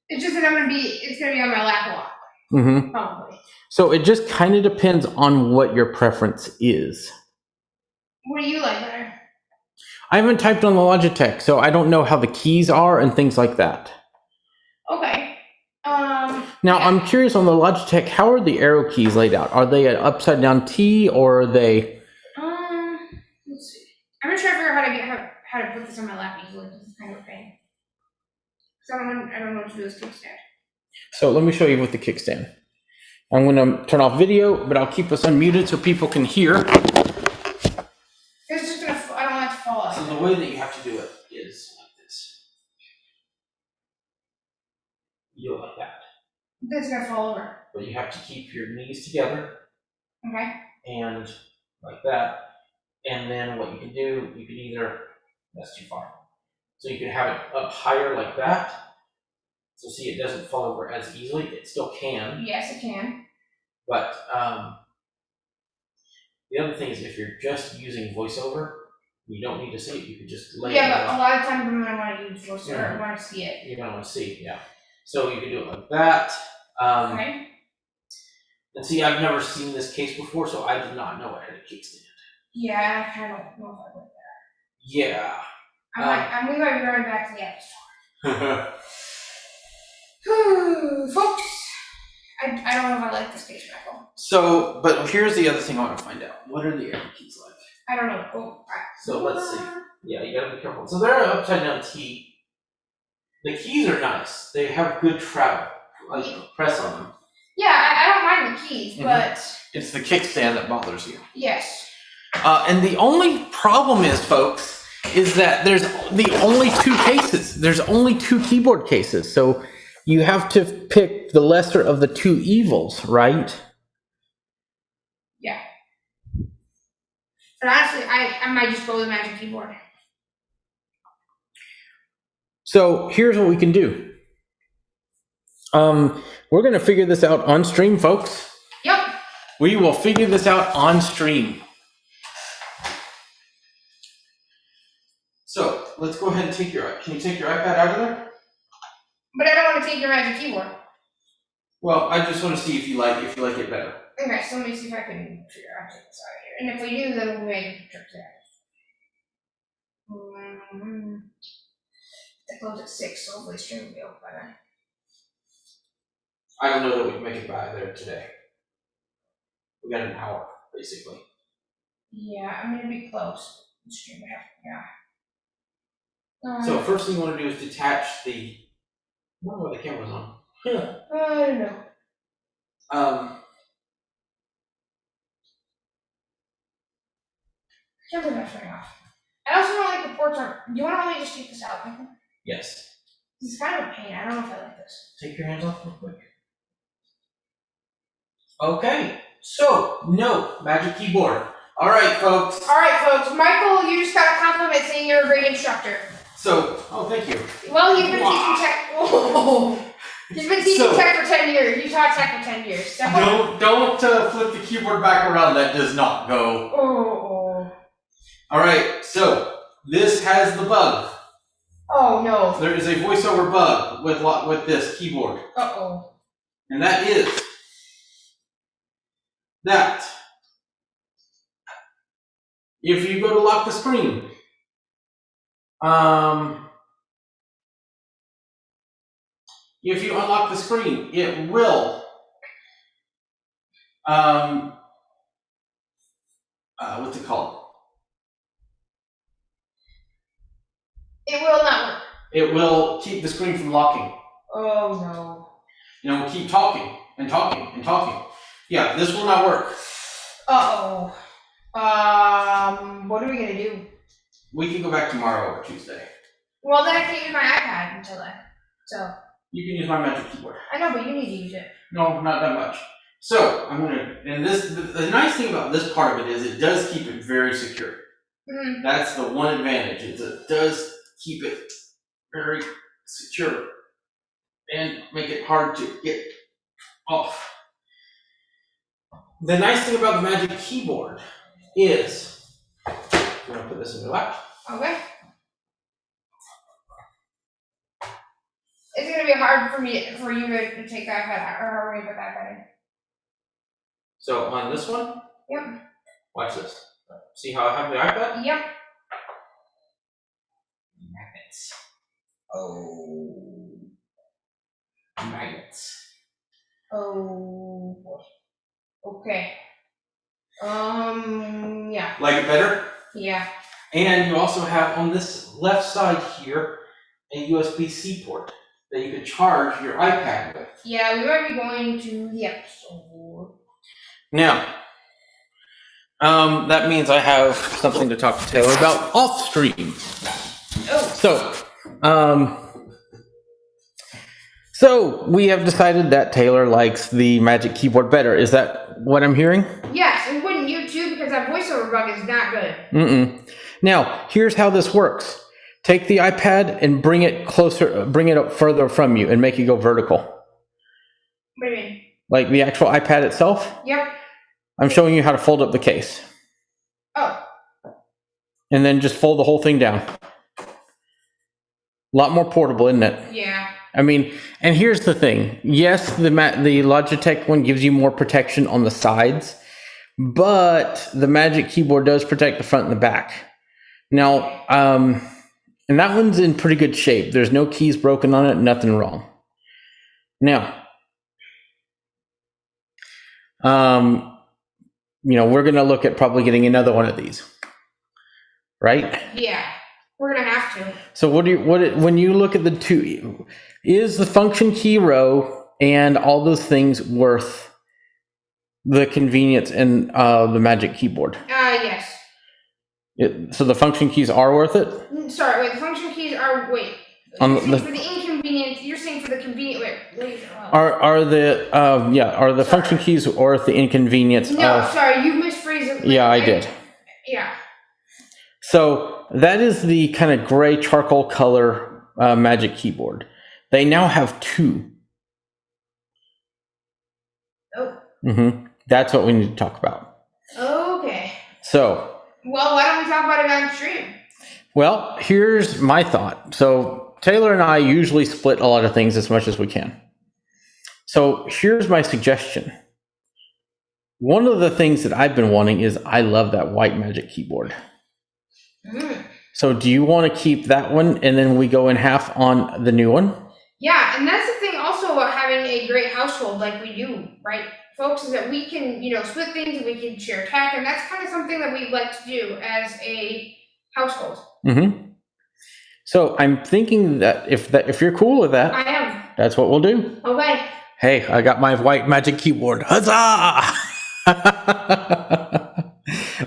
It's just that it's gonna be on my lap a lot. Probably. So it just kind of depends on what your preference is. What do you like better? I haven't typed on the Logitech, so I don't know how the keys are and things like that. Okay. Now, I'm curious on the Logitech, how are the arrow keys laid out? Are they an upside down T or are they? Let's see. I'm gonna try to figure out how to put this on my lap easily. This is kind of a pain. So I don't know what to do with this kickstand. So let me show you with the kickstand. I'm gonna turn off video, but I'll keep us unmuted so people can hear. It's just gonna. I don't want it to fall off. So the way that you have to do it is like this. You do it like that. It's gonna fall over. But you have to keep your knees together. Okay. And like that. And then what you can do, you can either, that's too far. So you can have it up higher like that. So see, it doesn't fall over as easily. It still can. Yes, it can. But the other thing is if you're just using voiceover, you don't need to see it. You can just lay it Yeah, but out. a lot of times when I want to use voiceover, I want to see it. You don't want to see, yeah. So you can do it like that. Okay. And see, I've never seen this case before, so I did not know it had a kickstand. Yeah, I kind of don't know if I like that. Yeah. We might be going back to the App Store. Folks, I don't know if I like this case, Michael. So, but here's the other thing I want to find out. What are the arrow keys like? I don't know. Oh, So let's see. Yeah, you gotta be careful. So they're an upside down T. The keys are nice. They have good travel. Like press on them. Yeah, I don't mind the keys, but it's the kickstand that bothers you. Yes. And the only problem is, folks, is that there's the only 2 cases. There's only 2 keyboard cases. So you have to pick the lesser of the 2 evils, right? Yeah. But honestly, I might just go with the Magic Keyboard. So here's what we can do. We're going to figure this out on stream, folks. Yep. We will figure this out on stream. So let's go ahead and can you take your iPad out of there? But I don't want to take your Magic Keyboard. Well, I just want to see if you like it better. Okay, so let me see if I can figure out this out of here. And if we do, then we'll make a trip there. It closed at 6, so hopefully stream will be open by then. I don't know that we can make it by there today. We got an hour, basically. Yeah, I'm gonna be close. Stream yeah. So first thing you want to do is detach the. I don't know why the camera's on. I don't know. Camera's not shutting off. I also don't like the ports on. Do you want to really just take this out, Michael? Yes. This is kind of a pain. I don't know if I like this. Take your hands off real quick. Okay, so no Magic Keyboard. All right, folks. All right, folks. Michael, you just got a compliment saying you're a great instructor. So So, oh, thank you. Well, he's been teaching tech. Oh. He's been teaching tech for 10 years. You taught tech for 10 years. So. Don't flip the keyboard back around. That does not go. Oh. All right. So this has the bug. Oh no. There is a voiceover bug with this keyboard. Uh-oh. And that is that if you go to lock the screen, if you unlock the screen, it will what's it called? It will not work. It will keep the screen from locking. Oh no. You know, keep talking and talking and talking. Yeah, this will not work. Uh-oh. What are we gonna do? We can go back tomorrow or Tuesday. Well, then I can't use my iPad until then. So. You can use my magic keyboard. I know, but you need to use it. No, not that much. So I'm gonna, and the nice thing about this part of it is it does keep it very secure. Mm-hmm. That's the one advantage, is it does keep it very secure and make it hard to get off. The nice thing about the magic keyboard is, I'm gonna put this in your lap. Okay. It's gonna be hard for you to take the iPad out, or hurry with that iPad in. So on this one, Yep. watch this. See how I have the iPad? Yep. Magnets. Oh. Magnets. Oh boy. Okay. Yeah. Like it better? Yeah. And you also have on this left side here a USB-C port that you can charge your iPad with. Yeah, we might be going to the episode. Now, that means I have something to talk to Taylor about off stream. Oh. So we have decided that Taylor likes the Magic Keyboard better. Is that what I'm hearing? Yes, and wouldn't you too? Because that voiceover bug is not good. Now, here's how this works. Take the iPad and bring it closer, bring it up further from you and make it go vertical. What do you mean? Like the actual iPad itself? Yep. I'm showing you how to fold up the case. Oh. And then just fold the whole thing down. A lot more portable, isn't it? Yeah. I mean, and here's the thing. Yes, the Logitech one gives you more protection on the sides, but the Magic Keyboard does protect the front and the back. Now, and that one's in pretty good shape. There's no keys broken on it, nothing wrong. Now, we're going to look at probably getting another one of these, right? Yeah, we're gonna have to. So when you look at the two, is the function key row and all those things worth the convenience and the Magic Keyboard? Yes. So the function keys are worth it? Sorry, wait, the function keys are, wait. On for the inconvenience, you're saying for the convenient, wait. Are the function keys worth the inconvenience? No, sorry, you misphrased it. Yeah, I did. Yeah. So that is the kind of gray charcoal color Magic Keyboard. They now have two. Oh. That's what we need to talk about. Okay. So. Well, why don't we talk about it on stream? Well, here's my thought. So Taylor and I usually split a lot of things as much as we can. So here's my suggestion. One of the things that I've been wanting is I love that white Magic Keyboard. So do you want to keep that one and then we go in half on the new one? Yeah, and that's the thing also about having a great household like we do, right, folks, is that we can, split things and we can share tech, and that's kind of something that we'd like to do as a household. So I'm thinking that if you're cool with that, I am. That's what we'll do. Okay. Hey, I got my white Magic Keyboard. Huzzah!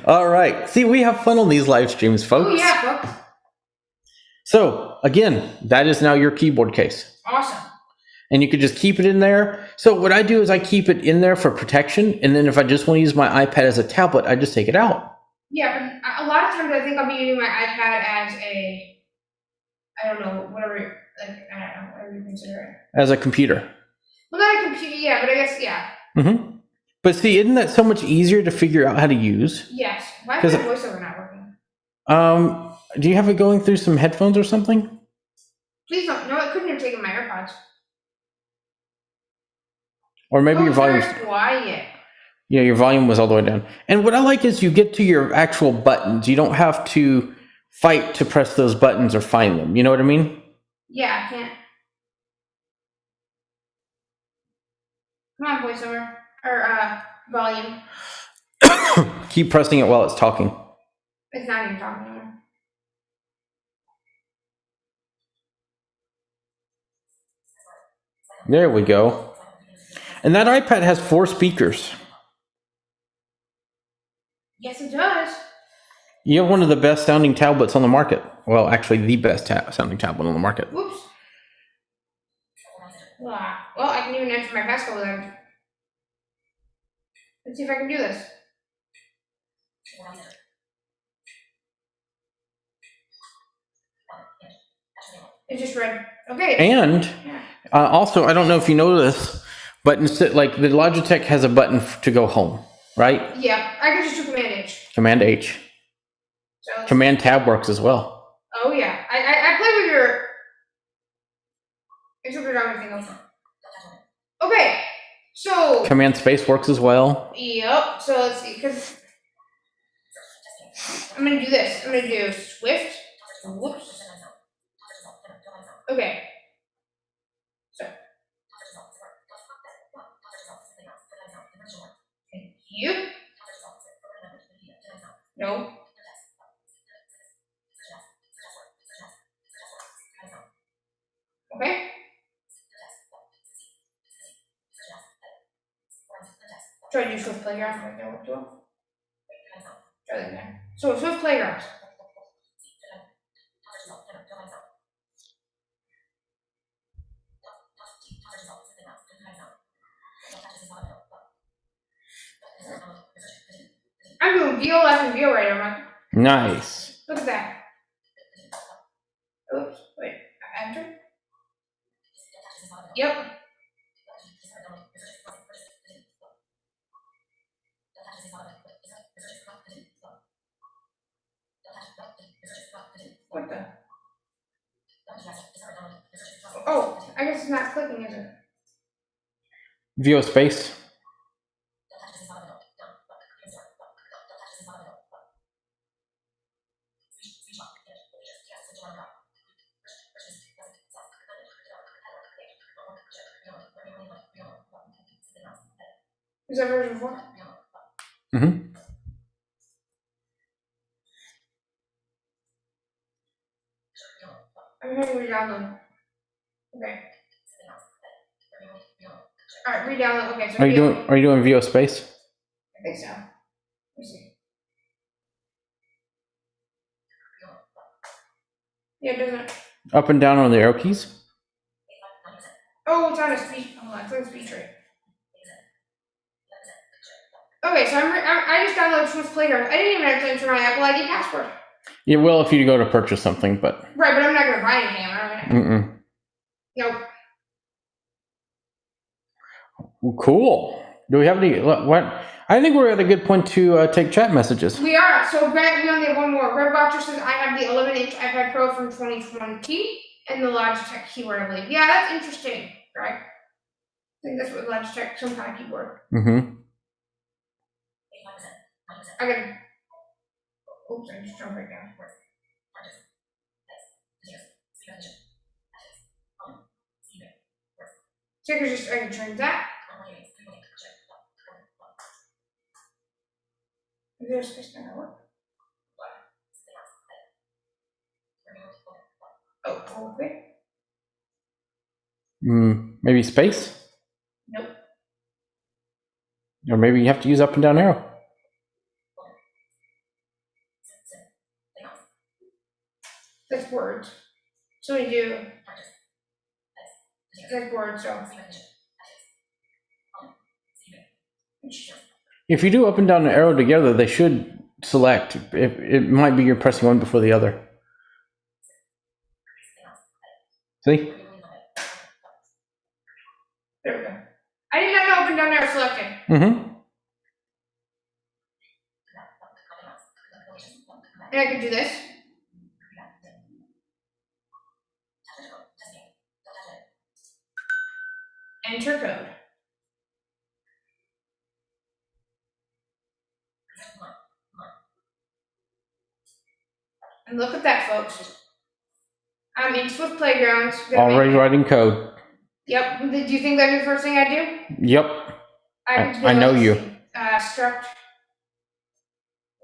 All right. See, we have fun on these live streams, folks. Oh, yeah, folks. So, again, that is now your keyboard case. Awesome. And you could just keep it in there. So what I do is I keep it in there for protection. And then if I just want to use my iPad as a tablet, I just take it out. Yeah, but a lot of times I think I'll be using my iPad I don't know, whatever, like, I don't know, whatever you consider it. As a computer. Well, not a computer, yeah, but I guess, yeah. Mm-hmm. But see, isn't that so much easier to figure out how to use? Yes. Why is my voiceover not working? Do you have it going through some headphones or something? Please don't. No, it couldn't have taken my AirPods. Or maybe your volume. Very quiet. Yeah, your volume was all the way down. And what I like is you get to your actual buttons. You don't have to fight to press those buttons or find them. You know what I mean? Yeah, I can't. Come on, voiceover. Or, volume. Keep pressing it while it's talking. It's not even talking anymore. There we go. And that iPad has 4 speakers. Yes, it does. You have one of the best sounding tablets on the market. Well, actually, the best sounding tablet on the market. Whoops. Well, I can even enter my passcode with them. Let's see if I can do this. It just read. Okay. And also, I don't know if you know this, but instead, like the Logitech has a button to go home, right? Yeah, I can just do Command H. Command H. So Command Tab works as well. Oh yeah, I play with your. Except for everything else. Okay, so. Command Space works as well. Yep. So let's see, because I'm gonna do this. I'm gonna do Swift. Whoops. Okay. So. Thank you. No. Okay. Try to do Swift Playground right there. Try that there. So Swift Playgrounds. I'm doing VO left and VO right, everyone. Nice. Look at that. Oops, wait, enter? Yep. What the? Oh, I guess it's not clicking, is it? VO Space. Is that version 4? Mm-hmm. I'm going to re-download. Okay. Alright, re-download. Okay, so Are you doing VO Space? I think so. Let me see. Yeah, it doesn't. Up and down on the arrow keys? Oh, it's on a speech. Hold on, it's on a speech rate. Okay, so I just downloaded Swift Playground. I didn't even have to enter my Apple ID password. You will if you go to purchase something, but. Right, but I'm not gonna buy anything. Mm-mm. Nope. Cool. Do we have any? What? I think we're at a good point to take chat messages. We are. So Grant, we only have one more. Red Watcher says I have the 11-inch iPad Pro from 2020 and the Logitech keyboard, I believe. Yeah, that's interesting, right? I think that's what Logitech, some kind of keyboard. Mm-hmm. I gotta. Oops, I just jumped right down. So I can change that. Maybe there's space gonna work. Oh, okay. Maybe space? Nope. Or maybe you have to use up and down arrow. That's words. So we do. That's words, so. If you do up and down the arrow together, they should select. It might be you're pressing one before the other. See? There we go. I did not open down there selected. Mm-hmm. And I can do this. Enter code. And look at that, folks. I'm in Swift Playgrounds. Already writing code. Yep. Do you think that'd be the first thing I'd do? Yep. I know you. Struct.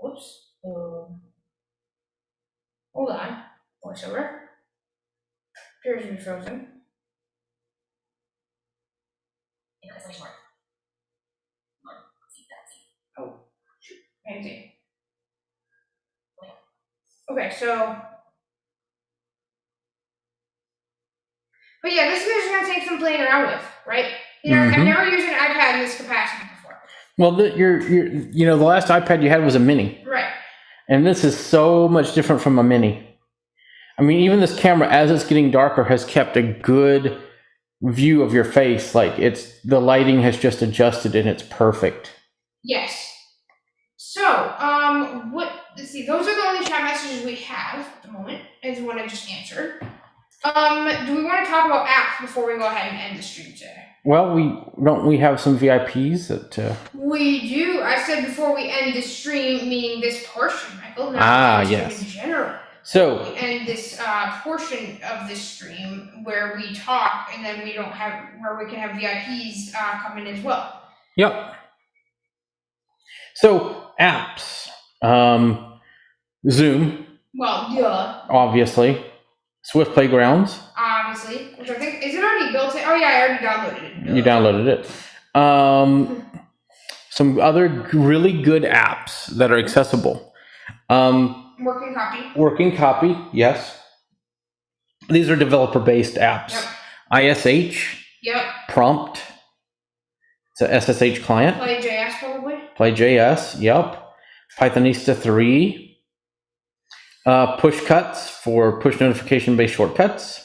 Whoops. Hold on. Voiceover. Appears to be frozen. Oh, shoot. Anything. Okay, so. But yeah, this is just gonna take some playing around with, right? You know, I've never used an iPad in this capacity before. Well, the last iPad you had was a mini. Right. And this is so much different from a mini. I mean, even this camera, as it's getting darker, has kept a good view of your face. Like the lighting has just adjusted and it's perfect. Yes. So, let's see, those are the only chat messages we have at the moment, is what I just answered. Do we want to talk about apps before we go ahead and end the stream today? Well, we have some VIPs that. We do. I said before we end the stream, meaning this portion, Michael. Not yes. In general. So. We end this portion of this stream where we talk, and then where we can have VIPs come in as well. Yep. So apps, Zoom. Well, yeah. Obviously. Swift Playgrounds. Obviously, which I think, is it already built in? Oh yeah, I already downloaded it. You downloaded it. Some other really good apps that are accessible. Working Copy. Working Copy, yes. These are developer-based apps. Yep. ISH. Yep. Prompt. It's a SSH client. Play.js probably. Play.js, yep. Pythonista 3. Push cuts for push notification-based shortcuts.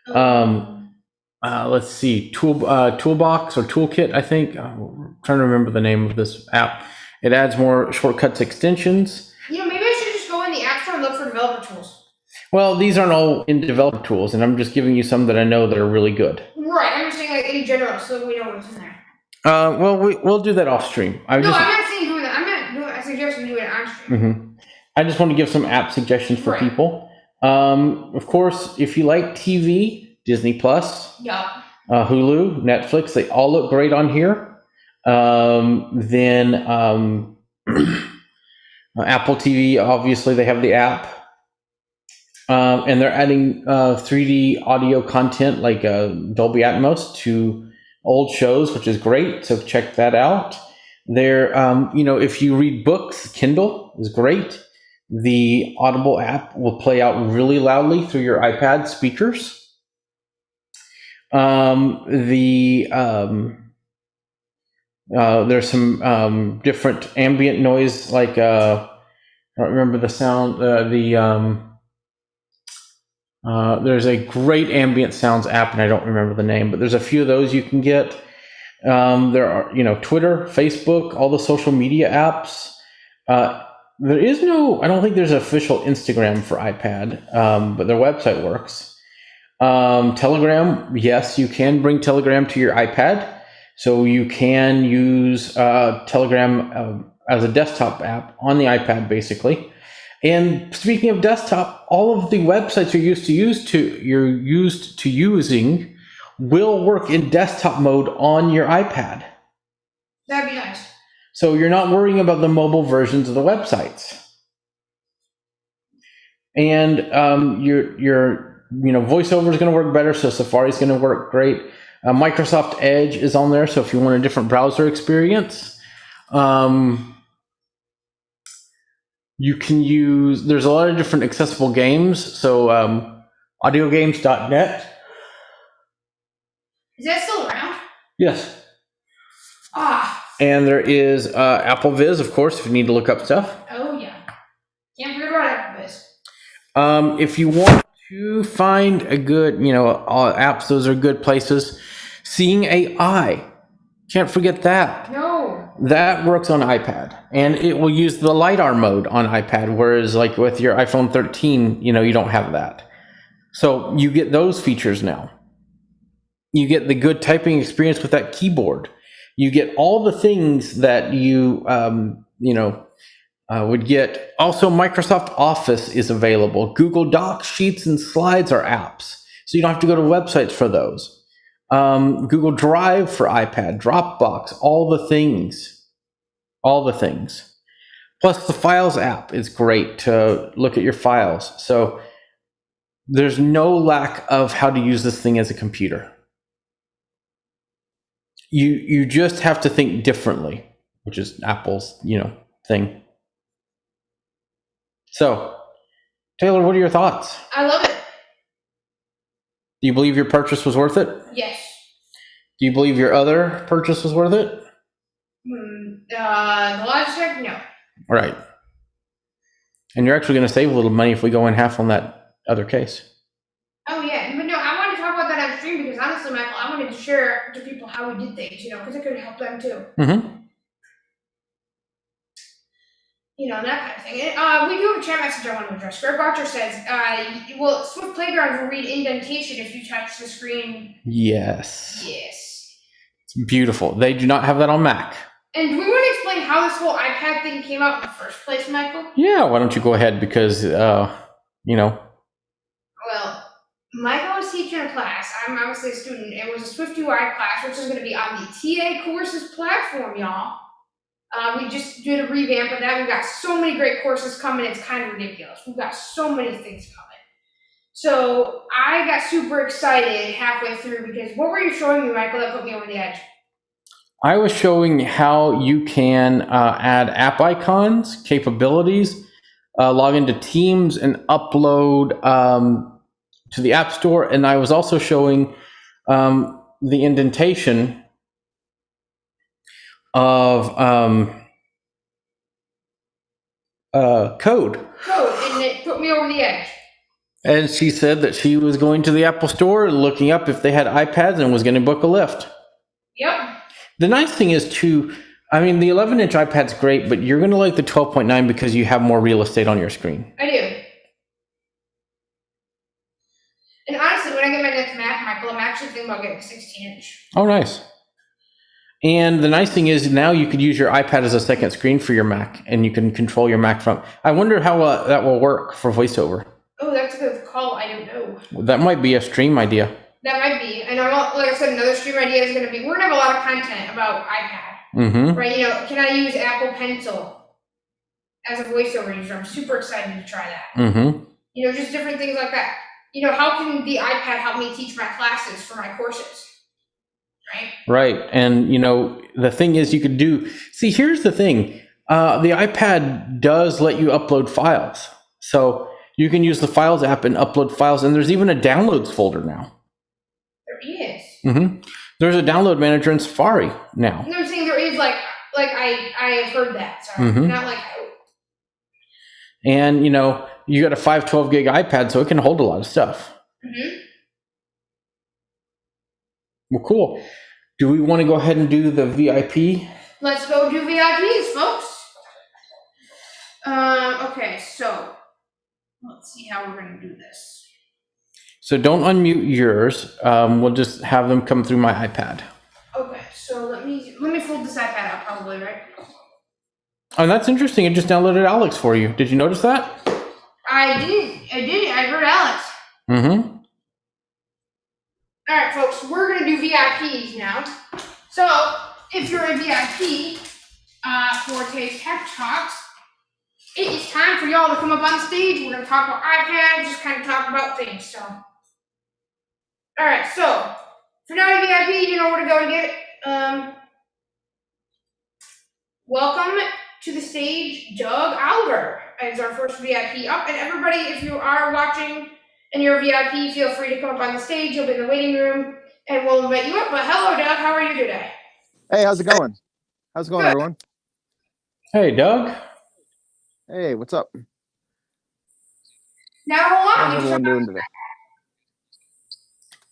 Let's see, Toolbox or Toolkit, I think. I'm trying to remember the name of this app. It adds more shortcuts extensions. You know, maybe I should just go in the App Store and look for developer tools. Well, these aren't all in developer tools, and I'm just giving you some that I know that are really good. Right, I'm just saying like in general, so we know what's in there. Well, we'll do that off stream. I'm not saying doing that. I'm not doing. I suggest doing it on stream. Mm-hmm. I just want to give some app suggestions for people. Of course, if you like TV, Disney Plus, Hulu, Netflix, they all look great on here. Then Apple TV, obviously they have the app. And they're adding 3D audio content like Dolby Atmos to old shows, which is great. So check that out. There, if you read books, Kindle is great. The Audible app will play out really loudly through your iPad speakers. There's some different ambient noise, like I don't remember the sound. There's a great ambient sounds app, and I don't remember the name, but there's a few of those you can get. There are, Twitter, Facebook, all the social media apps. There is I don't think there's an official Instagram for iPad, but their website works. Telegram, yes, you can bring Telegram to your iPad. So you can use Telegram as a desktop app on the iPad, basically. And speaking of desktop, all of the websites you're used to using will work in desktop mode on your iPad. That'd be nice. So you're not worrying about the mobile versions of the websites. And your Voiceover is going to work better, so Safari is going to work great. Microsoft Edge is on there, so if you want a different browser experience, you can use. There's a lot of different accessible games. So audiogames.net. Is that still around? Yes. And there is Apple Viz, of course, if you need to look up stuff. Oh yeah, can't forget about Apple Viz. If you want To find a good, apps, those are good places. Seeing AI, can't forget that. No. That works on iPad, and it will use the LiDAR mode on iPad, whereas like with your iPhone 13, you don't have that. So you get those features now. You get the good typing experience with that keyboard. You get all the things that you would get. Also, Microsoft Office is available. Google Docs, Sheets, and Slides are apps, so you don't have to go to websites for those. Google Drive for iPad, Dropbox, all the things. Plus, the Files app is great to look at your files. So there's no lack of how to use this thing as a computer. You just have to think differently, which is Apple's thing. So, Taylor, what are your thoughts? I love it. Do you believe your purchase was worth it? Yes. Do you believe your other purchase was worth it? The Logitech, no. Right. And you're actually going to save a little money if we go in half on that other case. Oh yeah, but no, I wanted to talk about that on stream because honestly, Michael, I wanted to share to people how we did things, because it could help them too. Mm-hmm. That kind of thing. We do have a chat message I want to address. Greg Archer says, Swift Playground will read indentation if you touch the screen. Yes. Yes. It's beautiful. They do not have that on Mac. And do we want to explain how this whole iPad thing came out in the first place, Michael? Yeah, why don't you go ahead because, Well, Michael was teaching a class. I'm obviously a student. It was a Swift UI class, which is going to be on the TA Courses platform, y'all. We just did a revamp of that. We've got so many great courses coming, it's kind of ridiculous. We've got so many things coming. So I got super excited halfway through because what were you showing me, Michael, that put me over the edge? I was showing how you can add app icons, capabilities, log into Teams, and upload to the App Store. And I was also showing the indentation of code. And it put me over the edge. And she said that she was going to the Apple Store, looking up if they had iPads, and was going to book a lift. Yep. The nice thing is, too, the 11-inch iPad's great, but you're going to like the 12.9 because you have more real estate on your screen. I do. And honestly, when I get my next Mac, Michael, I'm actually thinking about getting a 16-inch. Oh, nice. And the nice thing is now you could use your iPad as a second screen for your Mac, and you can control your Mac from. I wonder how that will work for VoiceOver. Oh, that's a good call. I don't know. That might be a stream idea. That might be. And like I said, another stream idea is going to be, we're going to have a lot of content about iPad. Mm-hmm. Right? Can I use Apple Pencil as a VoiceOver user? I'm super excited to try that. Mm-hmm. Just different things like that. How can the iPad help me teach my classes for my courses? Right. And, the thing is you could do, see, here's the thing. The iPad does let you upload files. So you can use the Files app and upload files. And there's even a downloads folder now. There is. Mm-hmm. There's a download manager in Safari now. No, I'm saying there is I have heard that. Sorry. Mm-hmm. Not like. And, you got a 512 gig iPad, so it can hold a lot of stuff. Mm-hmm. Well, cool. Do we want to go ahead and do the VIP? Let's go do VIPs, folks. Okay, so let's see how we're going to do this. So don't unmute yours. We'll just have them come through my iPad. Okay, so let me fold this iPad out, probably, right? Oh, that's interesting. It just downloaded Alex for you. Did you notice that? I did. I heard Alex. Mm-hmm. All right, folks, we're going to do VIPs now. So, if you're a VIP for Tays Tech Talks, it is time for y'all to come up on the stage. We're going to talk about iPads, just kind of talk about things. So, all right, so if you're not a VIP, you know where to go to get it. Welcome to the stage, Doug Oliver, as our first VIP up. And everybody, if you are watching and you're a VIP, feel free to come up on the stage. You'll be in the waiting room, and we'll invite you up. But hello, Doug. How are you today? Hey, how's it going? How's it going, Good. everyone? Hey, Doug. Hey, what's up? Now, hold on. How's everyone doing today?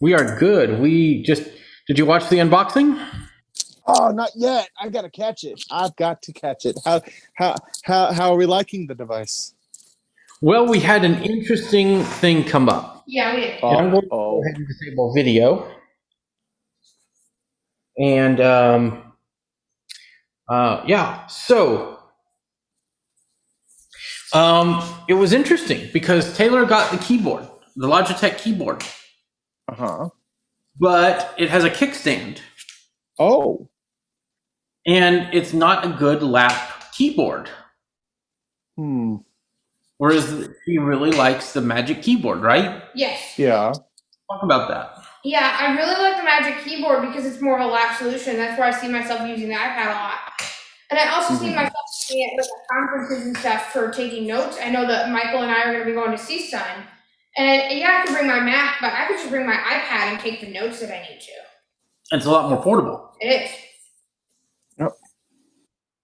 We are good. Did you watch the unboxing? Oh, not yet. I gotta catch it. I've got to catch it. How are we liking the device? Well, we had an interesting thing come up. Yeah, we did. And I'm going to go Oh. ahead and disable video. And yeah, so it was interesting because Taylor got the keyboard, the Logitech keyboard, Uh-huh. but it has a kickstand. Oh. And it's not a good lap keyboard. Whereas he really likes the Magic Keyboard, right? Yes. Yeah. Talk about that. Yeah, I really like the Magic Keyboard because it's more of a lap solution. That's where I see myself using the iPad a lot. And I also see myself using it with conferences and stuff for taking notes. I know that Michael and I are going to be going to CSUN. And yeah, I can bring my Mac, but I could just bring my iPad and take the notes that I need to. It's a lot more portable. It is. Yep.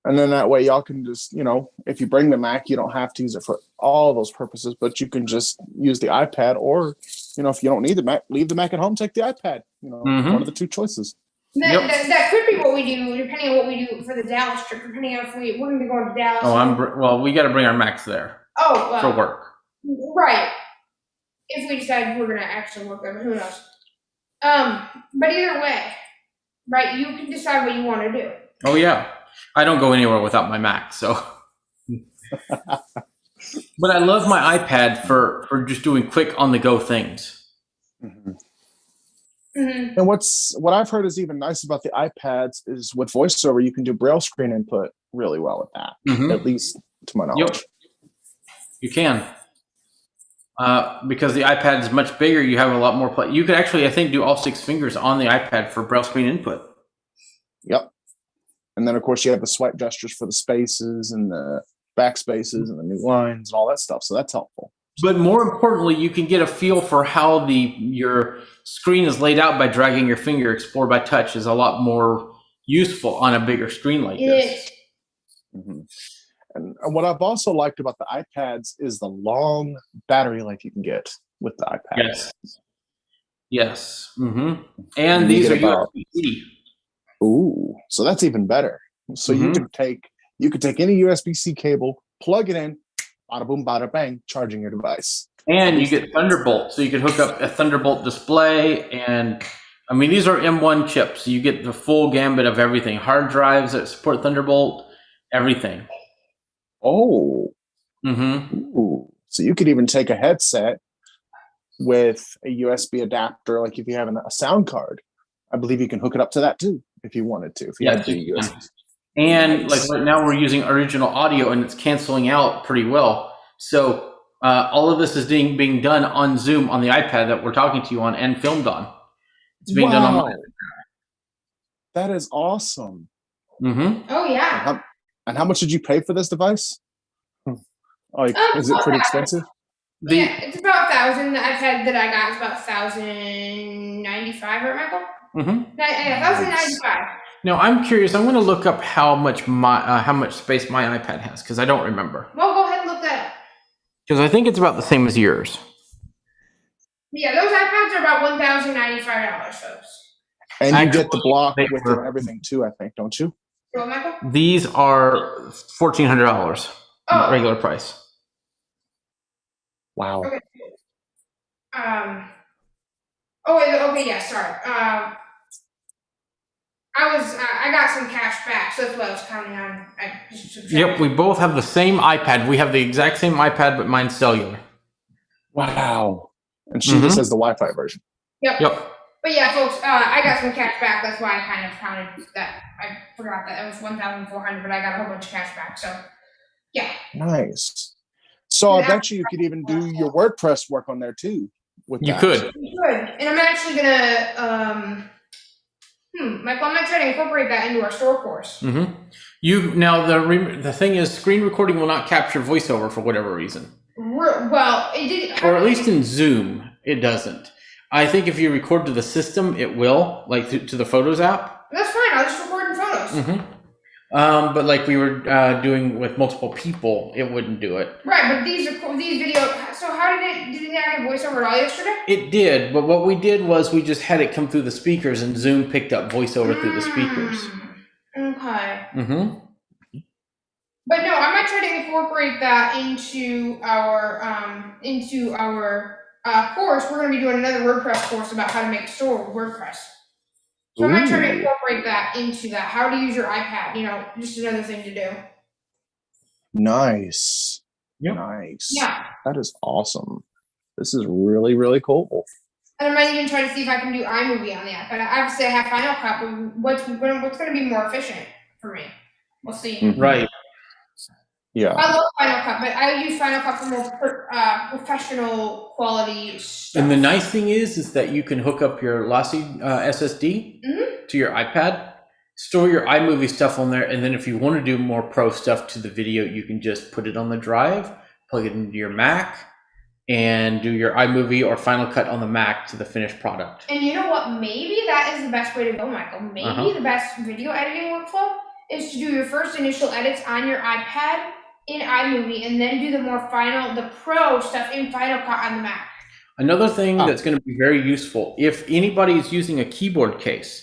And then that way y'all can just, if you bring the Mac, you don't have to use it for all those purposes, but you can just use the iPad, or, if you don't need the Mac, leave the Mac at home, take the iPad. One of the two choices. That could be what we do, depending on what we do for the Dallas trip, depending on if we're going to be going to Dallas. Well, we got to bring our Macs there. Oh, well. For work. Right. If we decide we're going to actually work there, who knows? But either way, right, you can decide what you want to do. Oh, yeah. I don't go anywhere without my Mac, so. But I love my iPad for just doing quick on-the-go things. And what I've heard is even nice about the iPads is with VoiceOver, you can do Braille screen input really well with that, at least to my knowledge. Yep. You can. Because the iPad is much bigger, you have a lot more play. You could actually, I think, do all 6 fingers on the iPad for Braille screen input. Yep. And then, of course, you have the swipe gestures for the spaces and the backspaces and the new lines and all that stuff. So that's helpful. But more importantly, you can get a feel for how your screen is laid out by dragging your finger. Explore by touch is a lot more useful on a bigger screen like this. And what I've also liked about the iPads is the long battery life you can get with the iPad. Yes. And these are USB-C. Ooh, so that's even better. So you could take any USB-C cable, plug it in, bada boom, bada bang, charging your device. And you get Thunderbolt, so you could hook up a Thunderbolt display. And I mean, these are M1 chips, so you get the full gambit of everything. Hard drives that support Thunderbolt, everything. Oh. Ooh. So you could even take a headset with a USB adapter, like if you have a sound card. I believe you can hook it up to that too, if you wanted to. If you had the USB. And like right now, we're using original audio, and it's canceling out pretty well. So all of this is being done on Zoom on the iPad that we're talking to you on and filmed on. It's being done on mine. That is awesome. Oh yeah. And how much did you pay for this device? Like, is it pretty expensive? Yeah, it's about 1,000. The iPad that I got is about 1,095, right, Michael? Yeah, 1,095. Now I'm curious. I'm going to look up how much space my iPad has because I don't remember. Well, go ahead and look that up. Because I think it's about the same as yours. Yeah, those iPads are about $1,095, folks. And you get the block with it and everything too, I think, don't you? What, Michael? These are $1,400 regular price. Wow. Okay. Okay, yeah, sorry. I got some cash back, so that's what I was counting on. Yep, we both have the same iPad. We have the exact same iPad, but mine's cellular. Wow. And she just has the Wi-Fi version. Yep. But yeah, folks, I got some cash back. That's why I kind of counted that. I forgot that it was 1,400, but I got a whole bunch of cash back. So, yeah. Nice. So I bet you could even do your WordPress work on there too. You could. And I'm actually gonna, Michael, I might try to incorporate that into our store course. Now the thing is, screen recording will not capture voiceover for whatever reason. Well, it did. Or at least in Zoom, it doesn't. I think if you record to the system, it will, like to the Photos app. That's fine. I'll just record in Photos. But like we were doing with multiple people, it wouldn't do it. Right, but these video. So So how did it not get voiceover at all yesterday? It did, but what we did was we just had it come through the speakers, and Zoom picked up voiceover through the speakers. Okay. Mm-hmm. But no, I might try to incorporate that into our course. We're going to be doing another WordPress course about how to make a store with WordPress. So I might try to Ooh. incorporate that into that. How to use your iPad. Just another thing to do. Nice. Yep. Nice. Yeah. That is awesome. This is really, really cool. And I might even try to see if I can do iMovie on the iPad. Obviously, I have Final Cut, but what's going to be more efficient for me? We'll see. Mhm. Right. Yeah. I love Final Cut, but I use Final Cut for more professional quality stuff. And the nice thing is that you can hook up your Lossy SSD to your iPad, store your iMovie stuff on there, and then if you want to do more pro stuff to the video, you can just put it on the drive, plug it into your Mac, and do your iMovie or Final Cut on the Mac to the finished product. And you know what? Maybe that is the best way to go, Michael. Maybe the best video editing workflow is to do your first initial edits on your iPad in iMovie, and then do the pro stuff in Final Cut on the Mac. Another thing that's going to be very useful, if anybody is using a keyboard case,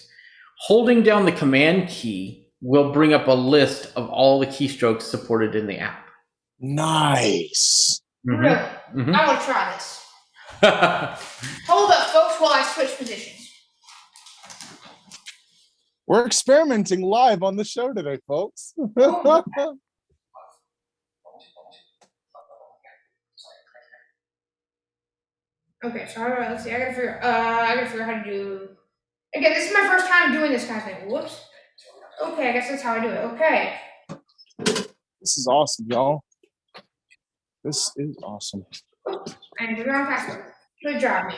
holding down the command key will bring up a list of all the keystrokes supported in the app. Nice. Really? I want to try this. Mm-hmm. Hold up, folks, while I switch positions. We're experimenting live on the show today, folks. Okay, so let's see. I gotta figure out how to do. Again, this is my first time doing this kind of thing. Whoops. Okay, I guess that's how I do it. Okay. This is awesome, y'all. This is awesome. I entered the wrong password. Good job, me.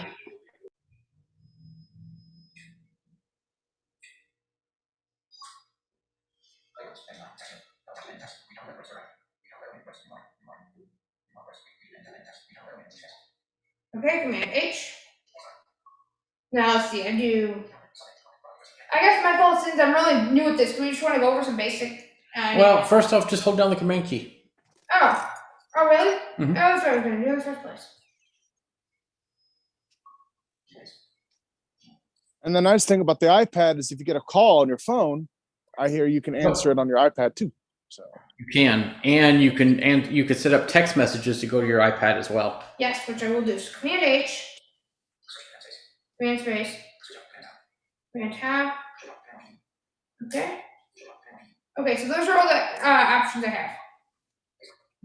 Okay, Command H. Now let's see. I guess my goal, since I'm really new at this, we just want to go over some basic. Well, first off, just hold down the command key. Oh, really? Mhm. Oh, that's what I was going to do in the first place. And the nice thing about the iPad is if you get a call on your phone, I hear you can answer it on your iPad too. So You can, and you can set up text messages to go to your iPad as well. Yes, which I will do. So Command H, Command Space, Command Tab. Okay. Okay, so those are all the options I have.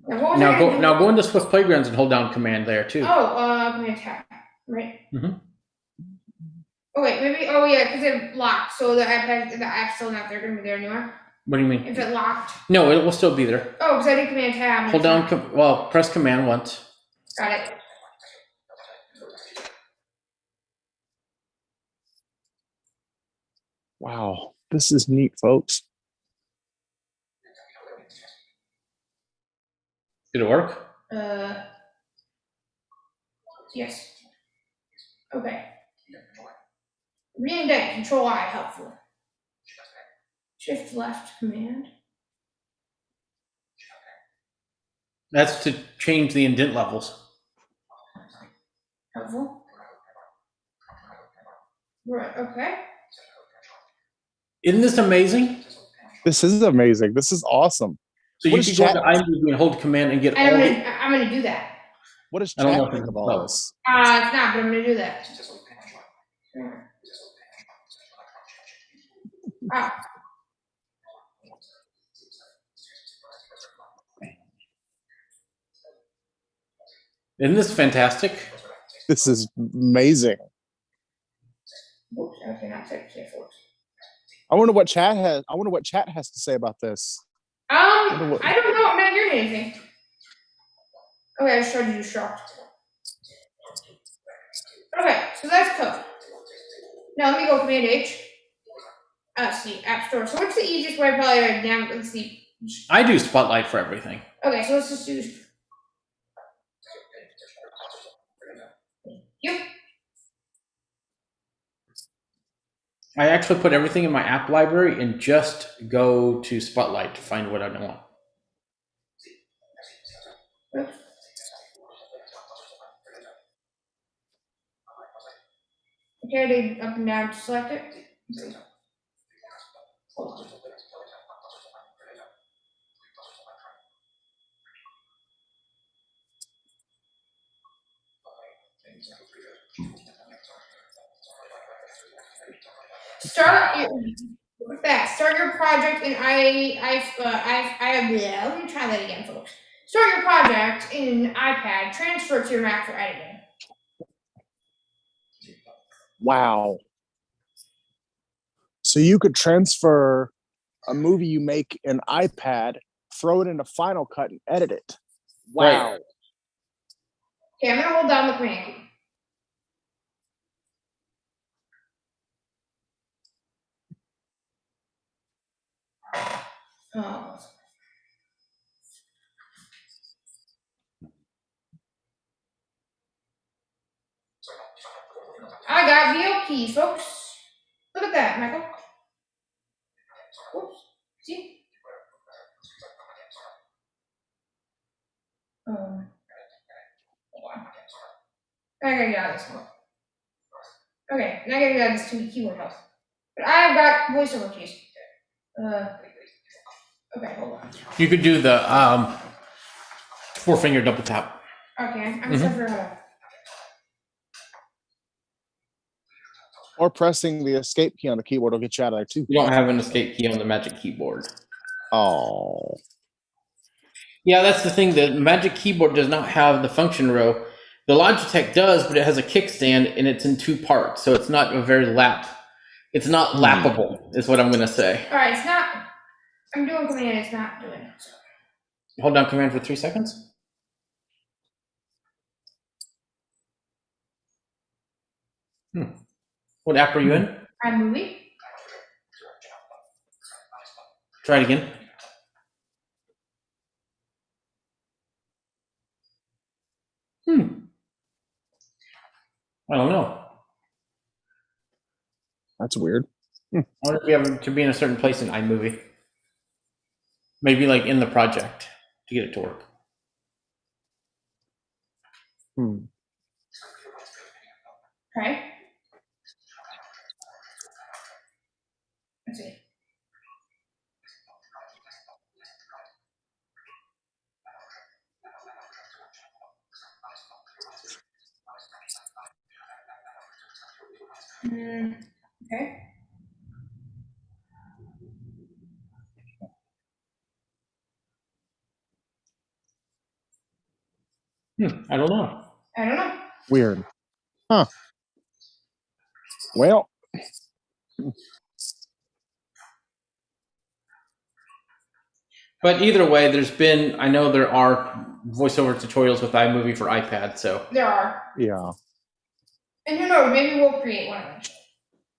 Now, what was I gonna do? Now go into Swift Playgrounds and hold down Command there too. Oh, Command Tab, right? Oh wait, maybe. Oh yeah, because it locked, so the app's still not there. Gonna be there anymore. What do you mean? If it locked. No, it will still be there. Oh, because I did Command Tab. Hold down. Press Command once. Got it. wow, this is neat, folks. Did it work? Yes. Okay. Reindent, Control I, helpful. Shift left command. That's to change the indent levels. Helpful. Right, okay. Isn't this amazing? This is amazing. This is awesome. So you can go to iMovie and hold Command and get all the. I'm gonna do that. What does I don't chat know if think it's of all close. this? It's not, but I'm gonna do that. Ah. Isn't this fantastic? This is amazing. Oops, okay, not safe force. I wonder what chat has. I wonder what chat has to say about this. I don't know. I'm not hearing anything. Okay, I just tried to do shocked. Okay, so that's code. Now let me go Command H. Let's see, App Store. So what's the easiest way? Probably right now. Let's see. I do Spotlight for everything. Okay, so let's just do. Yep. I actually put everything in my app library and just go to Spotlight to find what I want. Okay, up and down to select it. Hold on. With that, start your project, and yeah, let me try that again, folks. Start your project in iPad, transfer it to your Mac for editing. Wow. So you could transfer a movie you make in iPad, throw it into Final Cut, and edit it. Wow. Right. Okay, I'm gonna hold down the command key. Oh. I got VO keys, folks. Look at that, Michael. Oops. See? Hold on. I gotta get out of this one. Okay, now I gotta get out of this keyboard health. But I've got voiceover keys. Okay, hold on. You could do the 4-finger double tap. Okay, I'm just trying to figure out how to. Or pressing the escape key on the keyboard will get you out of there too. You don't have an escape key on the Magic Keyboard. Oh. Yeah, that's the thing. The Magic Keyboard does not have the function row. The Logitech does, but it has a kickstand and it's in 2 parts, so it's not a very it's not lappable, is what I'm going to say. All right, it's not. I'm doing command. It's not doing it. So. Hold down command for 3 seconds. What app are you in? iMovie. Try it again. I don't know. That's weird. I wonder if you have to be in a certain place in iMovie. Maybe like in the project to get it to work. Okay. Let's see. Okay. I don't know. I don't know. Weird. Huh. Well. But either way, I know there are voiceover tutorials with iMovie for iPad, so. There are. Yeah. And who knows, maybe we'll create one eventually.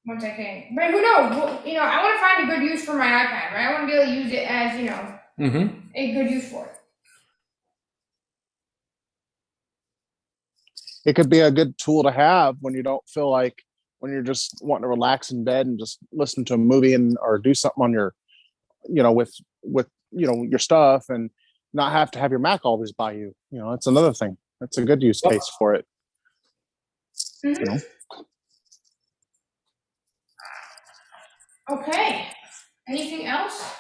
Once I can. But who knows? Well, I want to find a good use for my iPad, right? I want to be able to use it as, a good use for it. It could be a good tool to have when you don't feel like, when you're just wanting to relax in bed and just listen to a movie or do something on your, with your stuff and not have to have your Mac always by you. It's another thing. That's a good use case for it. Okay. Anything else?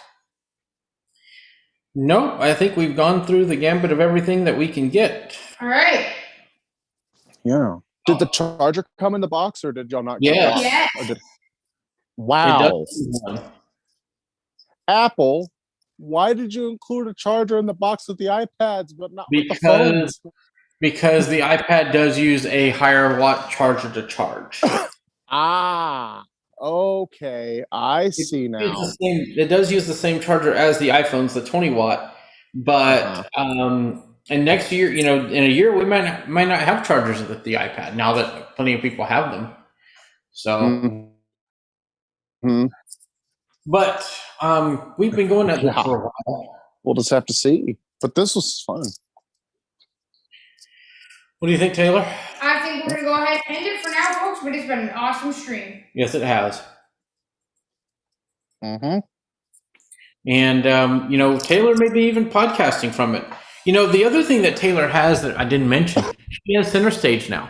No, I think we've gone through the gambit of everything that we can get. All right. Yeah. Did the charger come in the box, or did y'all not get Yes. Yes. Wow. It does. Apple, why did you include a charger in the box with the iPads, but not with the phones? Because the iPad does use a higher watt charger to charge. Okay. I see now. It does use the same charger as the iPhones, the 20 watt. But and next year, in a year, we might not have chargers with the iPad now that plenty of people have them. So, but we've been going at this for a while. We'll just have to see. But this was fun. What do you think, Taylor? I think we're going to go ahead and end it for now, folks, but it's been an awesome stream. Yes, it has. Mm-hmm. And, Taylor may be even podcasting from it. The other thing that Taylor has that I didn't mention, she has Center Stage now.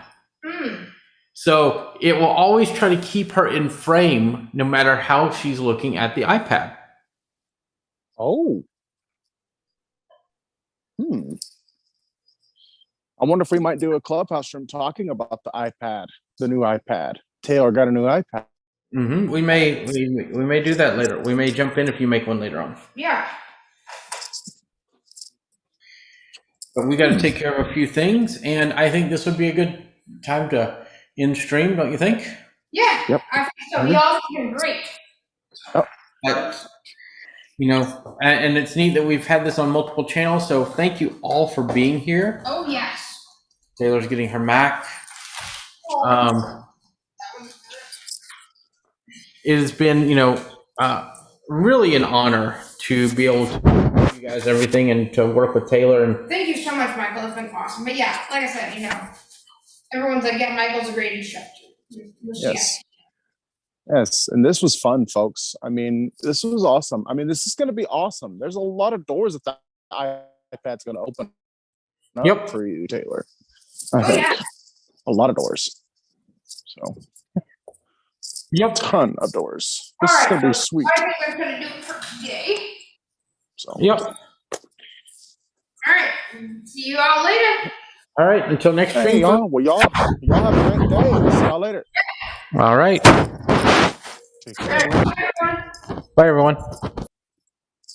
So it will always try to keep her in frame no matter how she's looking at the iPad. Oh. I wonder if we might do a clubhouse room talking about the iPad, the new iPad. Taylor got a new iPad. Mm-hmm. We may do that later. We may jump in if you make one later on. Yeah. But we got to take care of a few things, and I think this would be a good time to end stream, don't you think? Yeah. Yep. I think so. Y'all have been great. But, and it's neat that we've had this on multiple channels, so thank you all for being here. Oh, yes. Taylor's getting her Mac. It has been, really an honor to be able to give you guys everything and to work with Taylor. And thank you so much, Michael. It's been awesome. But yeah, like I said, everyone's like, yeah, Michael's a great instructor. Yes. Yes, and this was fun, folks. I mean, this was awesome. I mean, this is going to be awesome. There's a lot of doors that the iPad's going to open up for you, Taylor. I think a lot of doors. So, ton of doors. This is going to be sweet. I think we're going to do it for today. So, all right. See you all later. All right. Until next stream. Hey, y'all. Well, y'all have a great day. See y'all later. All right. Take care. Bye, everyone. Bye, everyone.